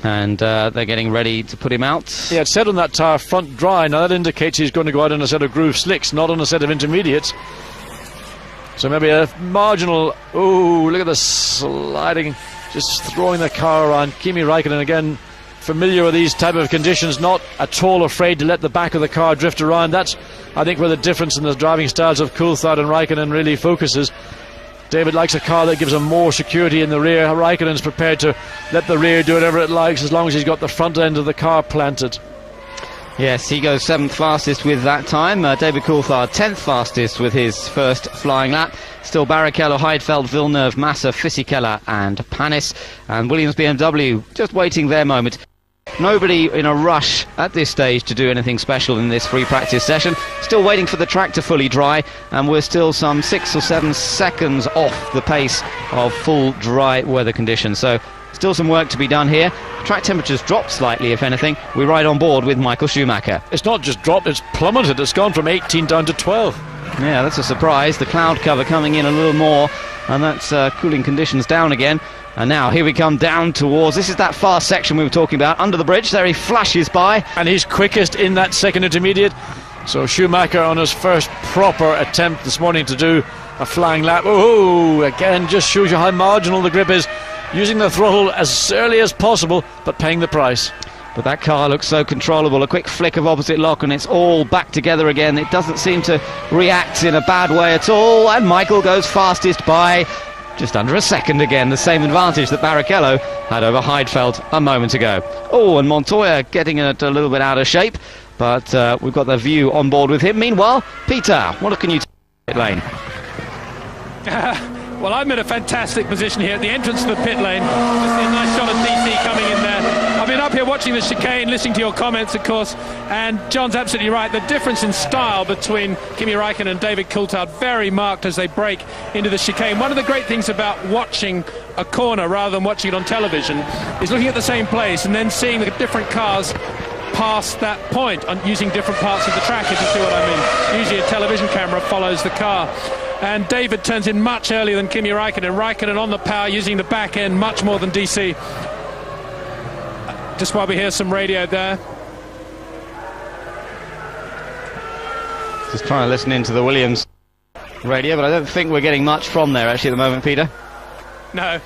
And they're getting ready to put him out. Yeah, it said on that tyre front dry. Now that indicates he's going to go out on a set of groove slicks, not on a set of intermediates. So maybe a marginal... Oh, look at the sliding, just throwing the car around. Kimi Raikkonen again, familiar with these type of conditions, not at all afraid to let the back of the car drift around. That's, I think, where the difference in the driving styles of Coulthard and Raikkonen really focuses. David likes a car that gives him more security in the rear. Raikkonen's prepared to let the rear do whatever it likes as long as he's got the front end of the car planted. Yes, he goes 7th fastest with that time. David Coulthard 10th fastest with his first flying lap. Still Barrichello, Heidfeld, Villeneuve, Massa, Fisichella and Panis. And Williams BMW just waiting their moment. Nobody in a rush at this stage to do anything special in this free practice session. Still waiting for the track to fully dry, and we're still some 6 or 7 seconds off the pace of full dry weather conditions. So still some work to be done here. Track temperatures dropped slightly, if anything. We're right on board with Michael Schumacher. It's not just dropped, it's plummeted. It's gone from 18 down to 12. Yeah, that's a surprise. The cloud cover coming in a little more, and that's cooling conditions down again. And now here we come down towards, this is that fast section we were talking about, under the bridge. There he flashes by. And he's quickest in that second intermediate. So Schumacher on his first proper attempt this morning to do a flying lap. Oh, again, just shows you how marginal the grip is. Using the throttle as early as possible, but paying the price. But that car looks so controllable. A quick flick of opposite lock and it's all back together again. It doesn't seem to react in a bad way at all. And Michael goes fastest by just under a second again. The same advantage that Barrichello had over Heidfeld a moment ago. Oh, and Montoya getting it a little bit out of shape. But we've got the view on board with him. Meanwhile, Peter, what can you tell pit lane? Well, I'm in a fantastic position here at the entrance to the pit lane. Just see a nice shot of DC coming in there. I mean, up here watching the chicane, listening to your comments, of course, and John's absolutely right. The difference in style between Kimi Räikkönen and David Coulthard very marked as they break into the chicane. One of the great things about watching a corner rather than watching it on television is looking at the same place and then seeing the different cars past that point on using different parts of the track, if you see what I mean. Usually a television camera follows the car. And David turns in much earlier than Kimi Räikkönen. Räikkönen on the power, using the back end much more than DC. Just while we hear some radio there. Just trying to listen into the Williams radio, but I don't think we're getting much from there actually at the moment, Peter. No.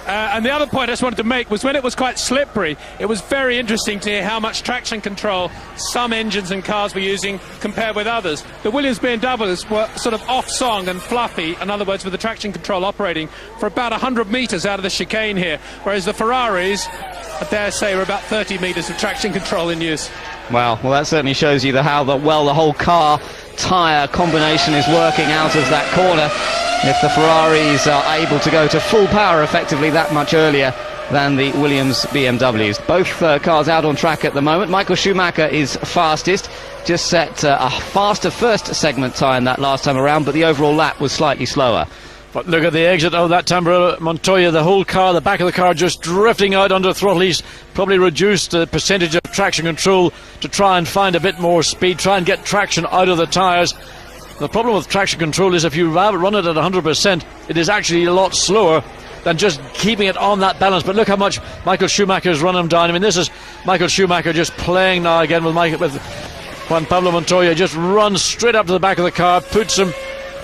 And the other point I just wanted to make was when it was quite slippery, it was very interesting to hear how much traction control some engines and cars were using compared with others. The Williams BMWs were sort of off-song and fluffy, in other words, with the traction control operating for about 100 metres out of the chicane here, whereas the Ferraris, I dare say, were about 30 metres of traction control in use. Well, that certainly shows you how well the whole car tyre combination is working out of that corner. If the Ferraris are able to go to full power effectively that much earlier than the Williams BMWs. Both cars out on track at the moment. Michael Schumacher is fastest, just set a faster first segment time that last time around, but the overall lap was slightly slower. But look at the exit of that Tambora Montoya, the whole car, the back of the car just drifting out under throttle. He's probably reduced the percentage of traction control to try and find a bit more speed, try and get traction out of the tyres. The problem with traction control is if you run it at 100%, it is actually a lot slower than just keeping it on that balance. But look how much Michael Schumacher's run him down. I mean, this is Michael Schumacher just playing now again with Juan Pablo Montoya. Just runs straight up to the back of the car, puts him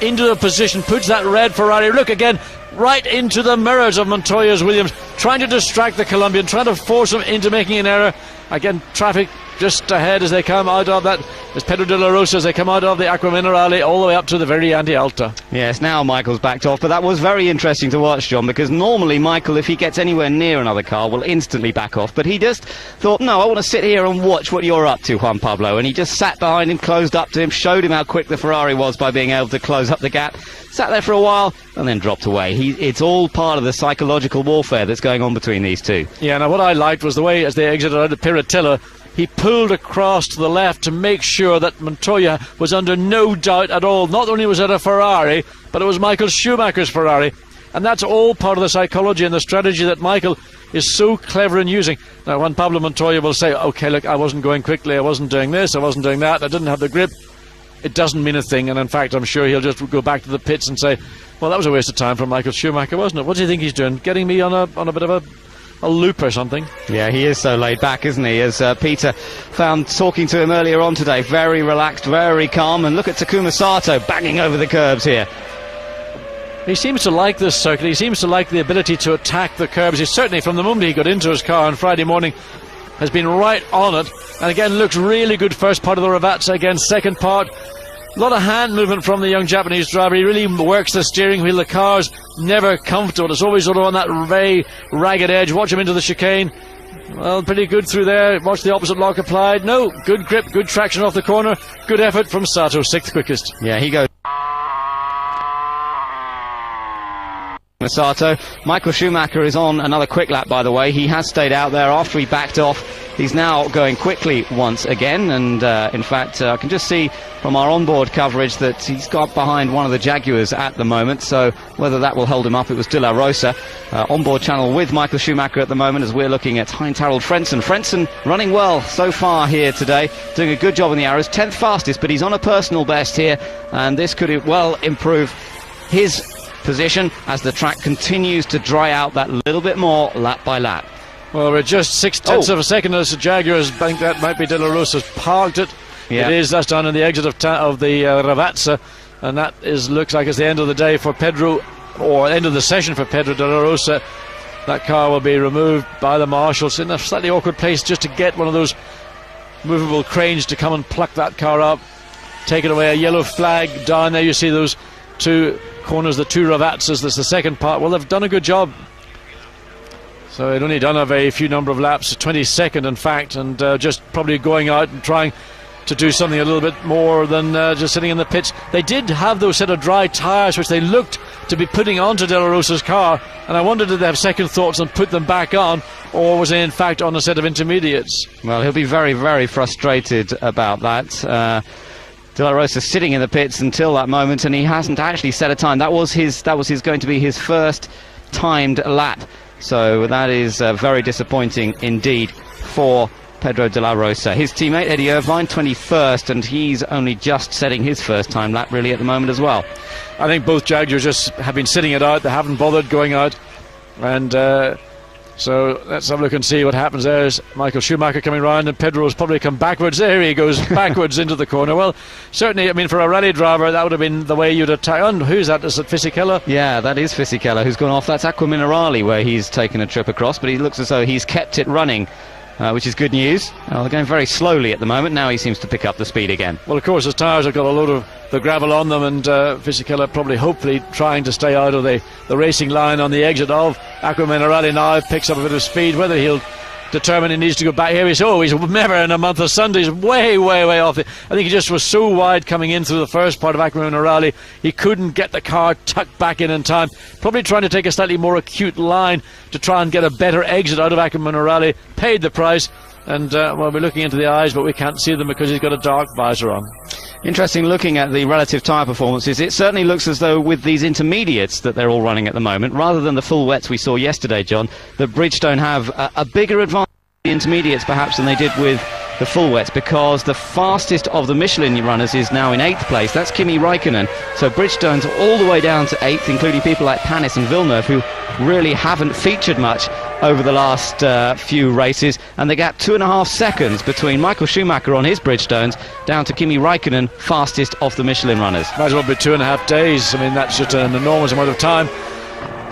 into the position, puts that red Ferrari, look again, right into the mirrors of Montoya's Williams, trying to distract the Colombian, trying to force him into making an error. Again, traffic just ahead as they come out of that, as Pedro de la Rosa, as they come out of the Aqua Minerale all the way up to the very Anti-Alta. Yes, now Michael's backed off, but that was very interesting to watch, John, because normally Michael, if he gets anywhere near another car, will instantly back off, but he just thought, no, I want to sit here and watch what you're up to, Juan Pablo, and he just sat behind him, closed up to him, showed him how quick the Ferrari was by being able to close up the gap, sat there for a while, and then dropped away. It's all part of the psychological warfare that's going on between these two. Yeah, now what I liked was the way, as they exited out of Piratella, he pulled across to the left to make sure that Montoya was under no doubt at all. Not only was it a Ferrari, but it was Michael Schumacher's Ferrari. And that's all part of the psychology and the strategy that Michael is so clever in using. Now, Juan Pablo Montoya will say, OK, look, I wasn't going quickly, I wasn't doing this, I wasn't doing that, I didn't have the grip. It doesn't mean a thing, and in fact, I'm sure he'll just go back to the pits and say, well, that was a waste of time for Michael Schumacher, wasn't it? What do you think he's doing? Getting me on a bit of a loop or something? Yeah, he is so laid back, isn't he? As Peter found talking to him earlier on today, very relaxed, very calm. And look at Takuma Sato banging over the curbs here. He seems to like this circuit. He seems to like the ability to attack the curbs. He certainly, from the moment he got into his car on Friday morning, has been right on it. And again, looks really good first part of the Ravazza. Again, second part, a lot of hand movement from the young Japanese driver. He really works the steering wheel. The car's never comfortable. It's always sort of on that very ragged edge. Watch him into the chicane. Well, pretty good through there. Watch the opposite lock applied. No, good grip, good traction off the corner. Good effort from Sato, sixth quickest. Yeah, he goes. Sato. Michael Schumacher is on another quick lap, by the way. He has stayed out there after he backed off. He's now going quickly once again, and in fact I can just see from our onboard coverage that he's got behind one of the Jaguars at the moment, so whether that will hold him up. It was De La Rosa. Onboard channel with Michael Schumacher at the moment as we're looking at Heinz-Harald Frentzen. Frentzen running well so far here today, doing a good job on the arrows, 10th fastest, but he's on a personal best here, and this could well improve his position as the track continues to dry out that little bit more lap by lap. Well, we're just 6/10 of a second as the Jaguars think that might be De La Rosa's parked it. Yeah. It is. That's down in the exit of the Ravazza, and that looks like it's the end of the day for Pedro, or end of the session for Pedro De La Rosa. That car will be removed by the marshals in a slightly awkward place just to get one of those movable cranes to come and pluck that car up, take it away. A yellow flag down there. You see those two corners, the two Ravazzas. That's the second part. Well, they've done a good job. So they'd only done a very few number of laps, 22nd in fact, and just probably going out and trying to do something a little bit more than just sitting in the pits. They did have those set of dry tyres which they looked to be putting onto De La Rosa's car, and I wondered did they have second thoughts and put them back on, or was they in fact on a set of intermediates? Well, he'll be very, very frustrated about that. De La Rosa sitting in the pits until that moment, and he hasn't actually set a time. That was going to be his first timed lap, so that is very disappointing indeed for Pedro de la Rosa. His teammate Eddie Irvine 21st, and he's only just setting his first time lap really at the moment as well. I think both Jaguars just have been sitting it out. They haven't bothered going out, and so let's have a look and see what happens. There's Michael Schumacher coming round, and Pedro's probably come backwards. There he goes, backwards into the corner. Well, certainly, I mean, for a rally driver, that would have been the way you'd attack. And who's that? Is it Fisichella? Yeah, that is Fisichella who's gone off. That's Aqua Minerali where he's taken a trip across, but he looks as though he's kept it running, which is good news. They're going very slowly at the moment. Now he seems to pick up the speed again. Well, of course, his tyres have got a load of the gravel on them, and Fisichella probably, hopefully, trying to stay out of the racing line on the exit of Aqua Minerali. Now picks up a bit of speed. Whether he'll determine he needs to go back here, he's never in a month of Sundays, way off it. I think he just was so wide coming in through the first part of Aqua Minerali, he couldn't get the car tucked back in time. Probably trying to take a slightly more acute line to try and get a better exit out of Aqua Minerali. Paid the price, and well, we're looking into the eyes, but we can't see them because he's got a dark visor on. Interesting looking at the relative tyre performances. It certainly looks as though with these intermediates that they're all running at the moment, rather than the full wets we saw yesterday, John, that Bridgestone have a bigger advantage in the intermediates perhaps than they did with the full wets, because the fastest of the Michelin runners is now in 8th place. That's Kimi Räikkönen. So Bridgestone's all the way down to 8th, including people like Panis and Villeneuve, who really haven't featured much over the last few races, and the gap 2.5 seconds between Michael Schumacher on his Bridgestones down to Kimi Räikkönen, fastest of the Michelin runners. Might as well be 2.5 days. I mean, that's just an enormous amount of time.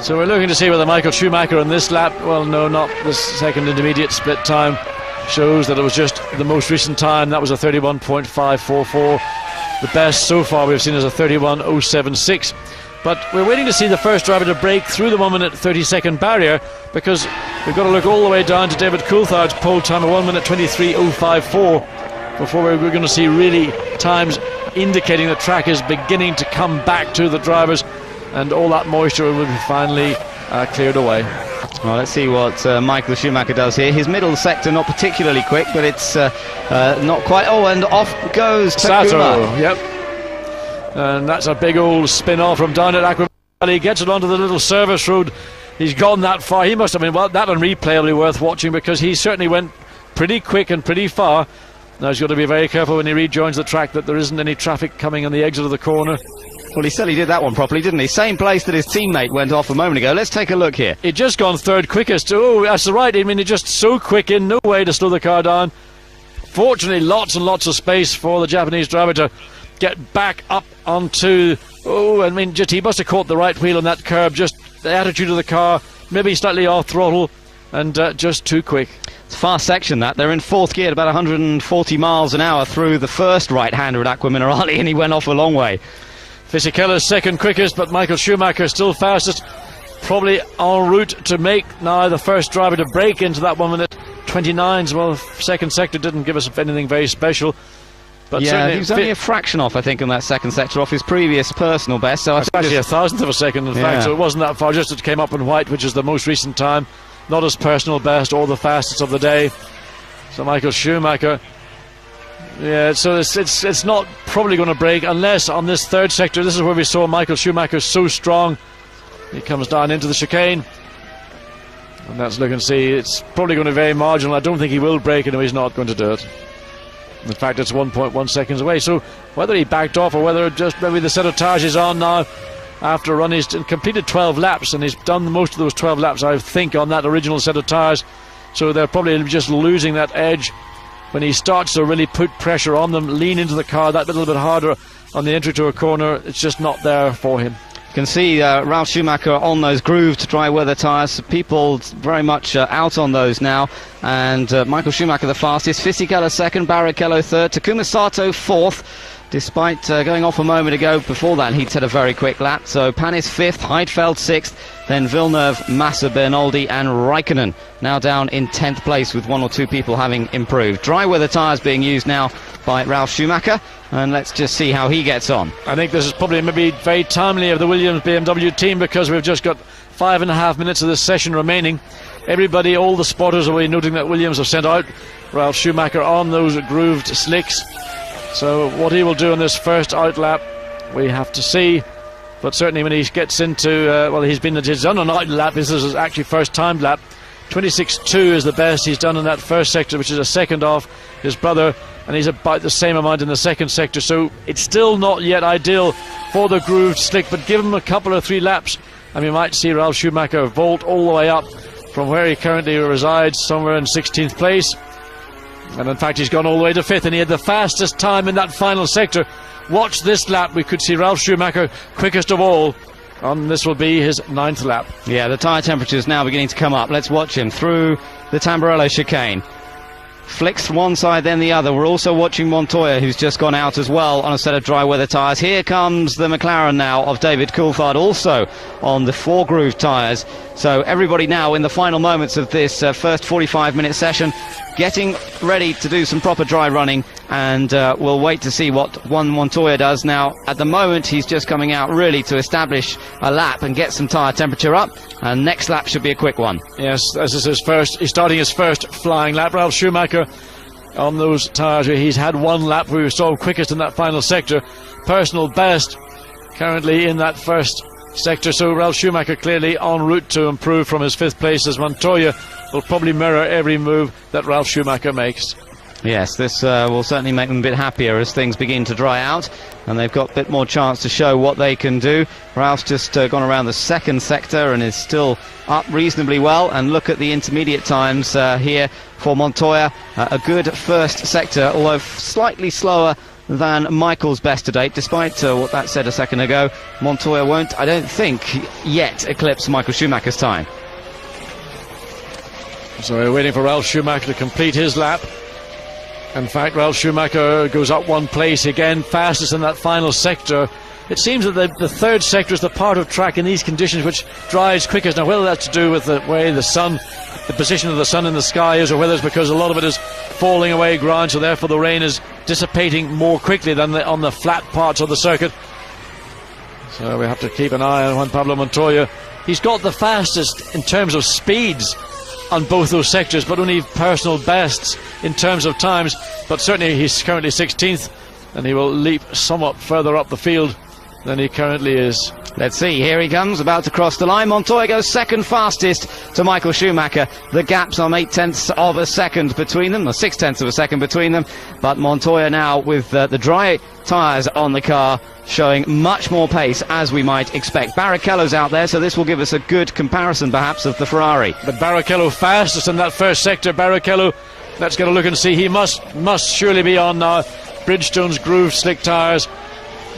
So we're looking to see whether Michael Schumacher on this lap, well, no, not this second intermediate split time, shows that it was just the most recent time. That was a 31.544. The best so far we've seen is a 31.076. But we're waiting to see the first driver to break through the 1 minute 30-second barrier, because we've got to look all the way down to David Coulthard's pole time of 1 minute 23.054 before we're going to see really times indicating the track is beginning to come back to the drivers, and all that moisture will be finally cleared away. Well, let's see what Michael Schumacher does here. His middle sector not particularly quick, but it's not quite. Oh, and off goes Takuma. Sato, yep. And that's a big old spin off from down at Aqua Minerali. He gets it onto the little service road. He's gone that far. He must have been, well, that on replay will be worth watching, because he certainly went pretty quick and pretty far. Now he's got to be very careful when he rejoins the track that there isn't any traffic coming on the exit of the corner. Well, he certainly did that one properly, didn't he? Same place that his teammate went off a moment ago. Let's take a look here. He'd just gone third quickest. Oh, that's right. I mean, he's just so quick in, no way to slow the car down. Fortunately, lots and lots of space for the Japanese driver to get back up onto... Oh, I mean, just he must have caught the right wheel on that curb. Just the attitude of the car, maybe slightly off throttle, and just too quick. It's a fast section, that. They're in 4th gear at about 140 miles an hour through the first right-hander at Aqua Minerali, and he went off a long way. Fisichella's second quickest, but Michael Schumacher still fastest. Probably en route to make now the first driver to break into that 1 minute 29s. Well, second sector didn't give us anything very special. But yeah, he was only a fraction off, I think, on that second sector off his previous personal best. So it's actually a thousandth of a second, in fact, so it wasn't that far. Just it came up in white, which is the most recent time. Not his personal best or the fastest of the day. So Michael Schumacher... Yeah, so it's not probably going to break unless on this third sector. This is where we saw Michael Schumacher so strong. He comes down into the chicane, and that's looking to see. It's probably going to be very marginal. I don't think he will break, and he's not going to do it. In fact, it's 1.1 seconds away. So whether he backed off or whether just maybe the set of tyres is on now after a run, he's completed 12 laps, and he's done most of those 12 laps, I think, on that original set of tyres. So they're probably just losing that edge. When he starts to really put pressure on them, lean into the car that little bit harder on the entry to a corner, it's just not there for him. You can see Ralf Schumacher on those grooved dry weather tyres. People very much out on those now. And Michael Schumacher the fastest, Fisichella second, Barrichello third, Takuma Sato fourth. Despite going off a moment ago, before that he'd set a very quick lap. So Panis 5th, Heidfeld 6th, then Villeneuve, Massa, Bernaldi and Raikkonen now down in 10th place, with one or two people having improved. Dry weather tyres being used now by Ralf Schumacher, and let's just see how he gets on. I think this is probably maybe very timely of the Williams BMW team, because we've just got 5.5 minutes of this session remaining. Everybody, all the spotters are noting that Williams have sent out Ralf Schumacher on those grooved slicks. So what he will do in this first out lap, we have to see. But certainly when he gets into, he's done an out lap. This is actually first timed lap. 26.2 is the best he's done in that first sector, which is a second off his brother, and he's about the same amount in the second sector. So it's still not yet ideal for the grooved slick, but give him a couple of 3 laps and we might see Ralf Schumacher vault all the way up from where he currently resides, somewhere in 16th place. And in fact he's gone all the way to 5th, and he had the fastest time in that final sector. Watch this lap, we could see Ralf Schumacher quickest of all, and this will be his 9th lap. Yeah, the tyre temperature is now beginning to come up. Let's watch him through the Tamburello chicane. Flicks one side then the other. We're also watching Montoya, who's just gone out as well on a set of dry weather tyres. Here comes the McLaren now of David Coulthard, also on the 4 groove tyres. So everybody now in the final moments of this first 45-minute session, getting ready to do some proper dry running, and we'll wait to see what Montoya does. Now at the moment he's just coming out really to establish a lap and get some tyre temperature up, and next lap should be a quick one. Yes, this is his first, he's starting his first flying lap. Ralf Schumacher on those tyres where he's had 1 lap where we saw him quickest in that final sector, personal best currently in that first sector. So Ralf Schumacher clearly en route to improve from his 5th place, as Montoya will probably mirror every move that Ralf Schumacher makes. Yes, this will certainly make them a bit happier as things begin to dry out, and they've got a bit more chance to show what they can do. Ralph's just gone around the 2nd sector and is still up reasonably well, and look at the intermediate times here for Montoya. A good first sector, although slightly slower than Michael's best to date. Despite what that said a second ago, Montoya won't, I don't think, yet eclipse Michael Schumacher's time. So we're waiting for Ralf Schumacher to complete his lap. In fact, Ralf Schumacher goes up 1 place again, fastest in that final sector. It seems that the 3rd sector is the part of track in these conditions which dries quickest. Now, whether that's to do with the way the sun, the position of the sun in the sky is, or whether it's because a lot of it is falling away ground, so therefore the rain is dissipating more quickly than on the flat parts of the circuit. So we have to keep an eye on Juan Pablo Montoya. He's got the fastest in terms of speeds on both those sectors, but only personal bests in terms of times. But certainly he's currently 16th, and he will leap somewhat further up the field than he currently is. Let's see, here he comes, about to cross the line. Montoya goes 2nd fastest to Michael Schumacher. The gap's on 0.8 of a second between them, or 0.6 of a second between them. But Montoya now, with the dry tyres on the car, showing much more pace, as we might expect. Barrichello's out there, so this will give us a good comparison perhaps of the Ferrari. But Barrichello fastest in that first sector. Barrichello, let's get a look and see. He must surely be on now Bridgestone's grooved slick tyres.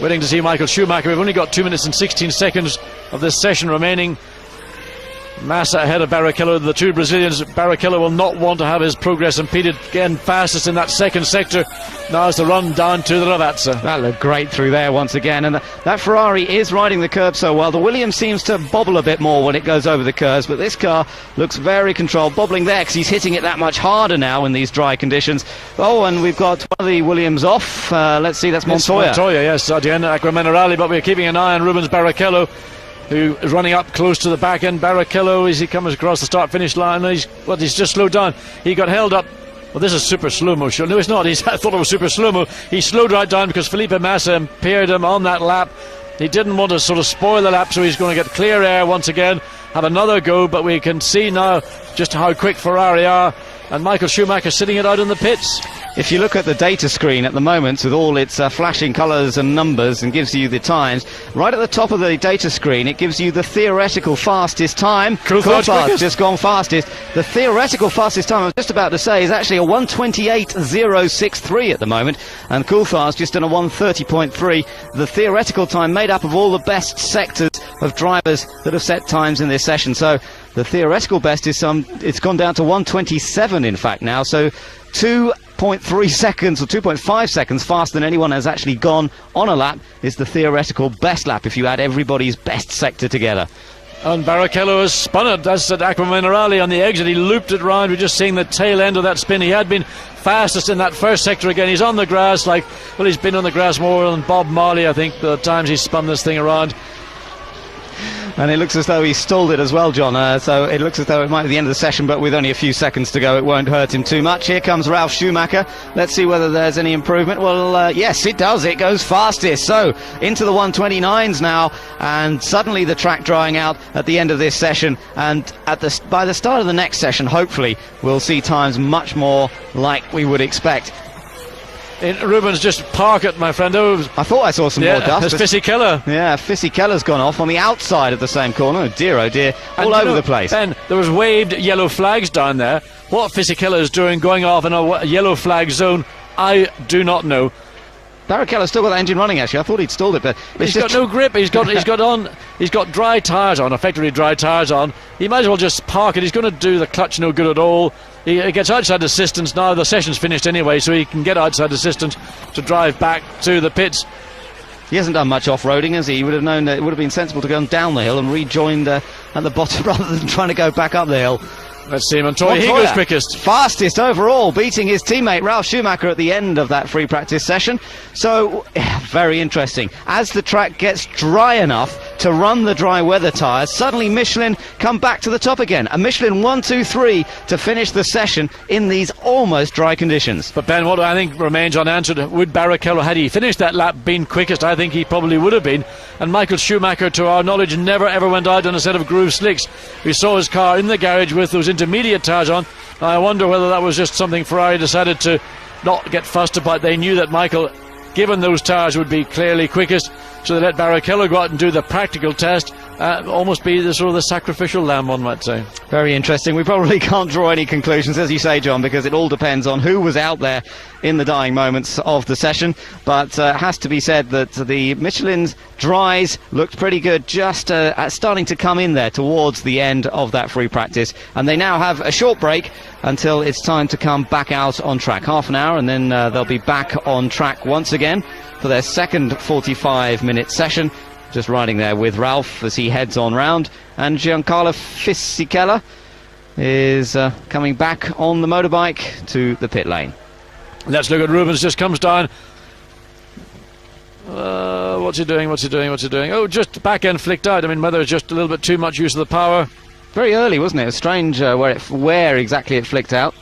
Waiting to see Michael Schumacher. We've only got 2 minutes and 16 seconds of this session remaining. Massa ahead of Barrichello, the 2 Brazilians. Barrichello will not want to have his progress impeded. Again, fastest in that 2nd sector. Now it's the run down to the Ravazza. That looked great through there once again, and that Ferrari is riding the curb so well. The Williams seems to bobble a bit more when it goes over the curves, but this car looks very controlled, bobbling there because he's hitting it that much harder now in these dry conditions. Oh, and we've got one of the Williams off. Let's see, that's Montoya. Montoya, yes, Adriano Aquaminerali, but we're keeping an eye on Rubens Barrichello, who is running up close to the back end. Barrichello, as he comes across the start-finish line, he's just slowed down. He got held up. Well, this is super slow-mo. No, it's not. I thought it was super slow-mo. He slowed right down because Felipe Massa impaired him on that lap. He didn't want to sort of spoil the lap, so he's going to get clear air once again, have another go, but we can see now just how quick Ferrari are, and Michael Schumacher sitting it out in the pits. If you look at the data screen at the moment with all its flashing colours and numbers and gives you the times, right at the top of the data screen it gives you the theoretical fastest time. Coulthard's just gone fastest. The theoretical fastest time I was just about to say is actually a 1:28.063 at the moment, and Coulthard's just done a 1:30.3. The theoretical time made up of all the best sectors of drivers that have set times in this session. So the theoretical best is it's gone down to 1:27 in fact now, so 2.3 seconds or 2.5 seconds faster than anyone has actually gone on a lap is the theoretical best lap if you add everybody's best sector together. And Barrichello has spun it. That's at Aqua Minerale on the exit. He looped it round. We're just seeing the tail end of that spin. He had been fastest in that first sector again. He's on the grass he's been on the grass more than Bob Marley, I think, the times he's spun this thing around. And it looks as though he stalled it as well, John. So it looks as though it might be the end of the session, but with only a few seconds to go, it won't hurt him too much. Here comes Ralf Schumacher. Let's see whether there's any improvement. Well, yes, it does. It goes fastest. So into the 129s now, and suddenly the track drying out at the end of this session. And by the start of the next session, hopefully, we'll see times much more like we would expect. Rubens, just park it, my friend. I thought I saw some more dust. There's Fisichella. Yeah, Fisichella's gone off on the outside of the same corner. Oh dear, all over the place. Ben, there was waved yellow flags down there. What Fisichella is doing, going off in a yellow flag zone, I do not know. Barrichello's still got the engine running, actually. I thought he'd stalled it, but he's got no grip. He's got dry tyres on, effectively dry tyres on. He might as well just park it. He's going to do the clutch no good at all. He gets outside assistance now. The session's finished anyway, so he can get outside assistance to drive back to the pits. He hasn't done much off-roading, has he? He would have known that it would have been sensible to go down the hill and rejoin at the bottom rather than trying to go back up the hill. Let's see Montoya. He goes quickest. Fastest overall, beating his teammate Ralf Schumacher at the end of that free practice session. So, very interesting. As the track gets dry enough to run the dry weather tyres, suddenly Michelin come back to the top again. A Michelin 1-2-3 to finish the session in these almost dry conditions. But Ben, what I think remains unanswered, would Barrichello, had he finished that lap, been quickest? I think he probably would have been. And Michael Schumacher, to our knowledge, never ever went out on a set of groove slicks. We saw his car in the garage with those intermediate tyres on. I wonder whether that was just something Ferrari decided to not get fussed about. They knew that Michael, given those tyres, would be clearly quickest, so they let Barrichello go out and do the practical test, almost be the sort of the sacrificial lamb, one might say. Very interesting. We probably can't draw any conclusions, as you say, John, because it all depends on who was out there in the dying moments of the session. But it has to be said that the Michelin's dries looked pretty good, just starting to come in there towards the end of that free practice. And they now have a short break until it's time to come back out on track. Half an hour, and then they'll be back on track once again for their second 45-minute session. Just riding there with Ralf as he heads on round, and Giancarlo Fisichella is coming back on the motorbike to the pit lane. Let's look at Rubens. Just comes down. What's he doing? Oh, just back end flicked out. I mean, whether it's just a little bit too much use of the power. Very early, wasn't it? It was strange where exactly it flicked out.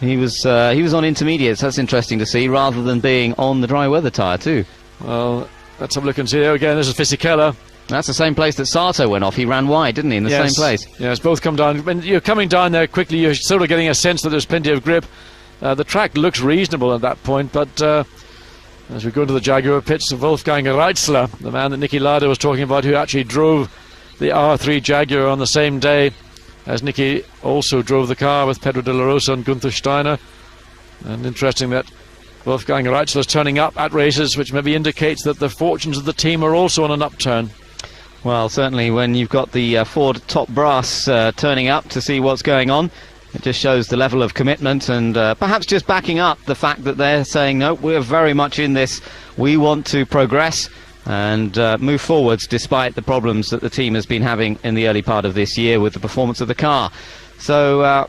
He was on intermediates. That's interesting to see, rather than being on the dry weather tyre too. Well, let's have a look and see. There again, this is Fisichella. That's the same place that Sato went off. He ran wide, didn't he, in the same place? Yes, both come down. When you're coming down there quickly, you're sort of getting a sense that there's plenty of grip. The track looks reasonable at that point, but as we go into the Jaguar pits, Wolfgang Reitzler, the man that Niki Lauda was talking about, who actually drove the R3 Jaguar on the same day as Niki also drove the car with Pedro de la Rosa and Gunther Steiner. And interesting that Wolfgang Reitzler is turning up at races, which maybe indicates that the fortunes of the team are also on an upturn. Well, certainly when you've got the Ford top brass turning up to see what's going on, it just shows the level of commitment, and perhaps just backing up the fact that they're saying, no, we're very much in this. We want to progress and move forwards despite the problems that the team has been having in the early part of this year with the performance of the car. So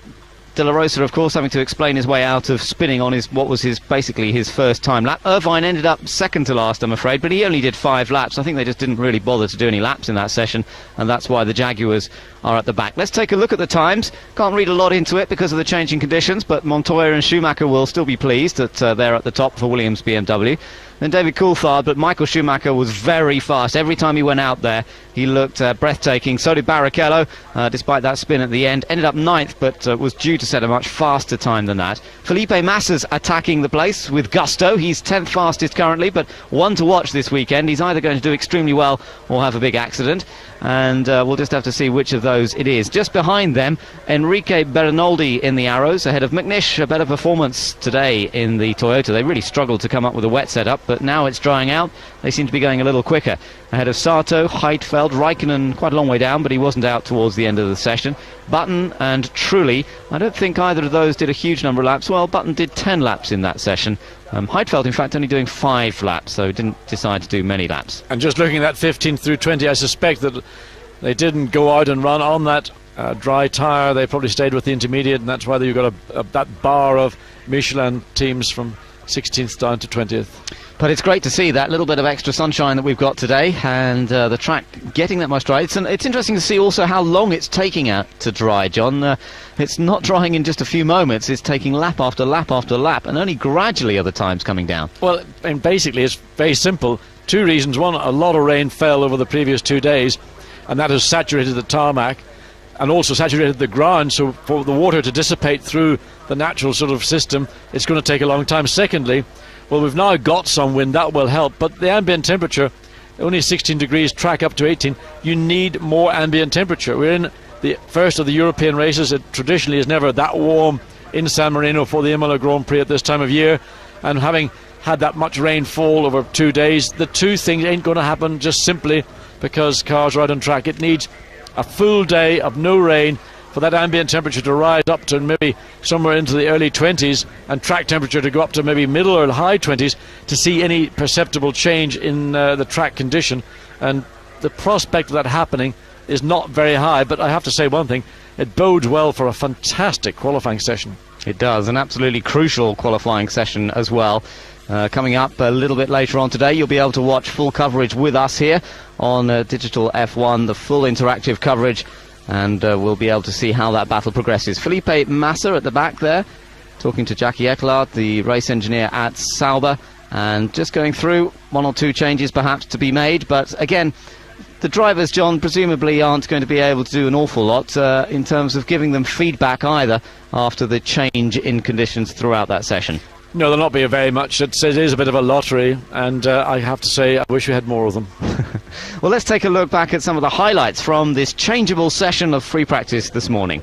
De La Rosa, of course, having to explain his way out of spinning on what was basically his first time lap. Irvine ended up second to last, I'm afraid, but he only did 5 laps. I think they just didn't really bother to do any laps in that session, and that's why the Jaguars are at the back. Let's take a look at the times. Can't read a lot into it because of the changing conditions, but Montoya and Schumacher will still be pleased that they're at the top for Williams BMW. Then David Coulthard, but Michael Schumacher was very fast. Every time he went out there, he looked breathtaking. So did Barrichello, despite that spin at the end. Ended up 9th, but was due to set a much faster time than that. Felipe Massa's attacking the place with gusto. He's 10th fastest currently, but one to watch this weekend. He's either going to do extremely well or have a big accident, and we'll just have to see which of those it is. Just behind them, Enrique Bernoldi in the Arrows, ahead of McNish. A better performance today in the Toyota. They really struggled to come up with a wet setup, but now it's drying out. They seem to be going a little quicker. Ahead of Sato, Heidfeld, Raikkonen quite a long way down, but he wasn't out towards the end of the session. Button and Trulli, I don't think either of those did a huge number of laps. Well, Button did 10 laps in that session. Heidfeld, in fact, only doing 5 laps, so didn't decide to do many laps. And just looking at that 15 through 20, I suspect that They didn't go out and run on that dry tyre. They probably stayed with the intermediate, and that's why you've got that bar of Michelin teams from 16th down to 20th. But it's great to see that little bit of extra sunshine that we've got today, and the track getting that much dry. It's interesting to see also how long it's taking out to dry, John. It's not drying in just a few moments. It's taking lap after lap after lap, and only gradually are the times coming down. Well, and basically it's very simple. Two reasons. One, a lot of rain fell over the previous 2 days, and that has saturated the tarmac and also saturated the ground, so for the water to dissipate through the natural sort of system, it's going to take a long time. Secondly, well, we've now got some wind, that will help, but the ambient temperature, only 16 degrees, track up to 18, you need more ambient temperature. We're in the first of the European races. It traditionally is never that warm in San Marino for the Imola Grand Prix at this time of year, and having had that much rain fall over 2 days, the two things ain't going to happen just simply because cars are out on track. It needs a full day of no rain for that ambient temperature to rise up to maybe somewhere into the early 20s and track temperature to go up to maybe middle or high 20s to see any perceptible change in the track condition. And the prospect of that happening is not very high, but I have to say one thing, it bodes well for a fantastic qualifying session. It does, an absolutely crucial qualifying session as well. Coming up a little bit later on today, you'll be able to watch full coverage with us here on Digital F1, the full interactive coverage, and we'll be able to see how that battle progresses. Felipe Massa at the back there, talking to Jackie Ecklard, the race engineer at Sauber, and just going through one or two changes perhaps to be made. But again, the drivers, John, presumably aren't going to be able to do an awful lot in terms of giving them feedback either after the change in conditions throughout that session. No, there'll not be very much. It is a bit of a lottery, and I have to say I wish we had more of them. Well, let's take a look back at some of the highlights from this changeable session of free practice this morning.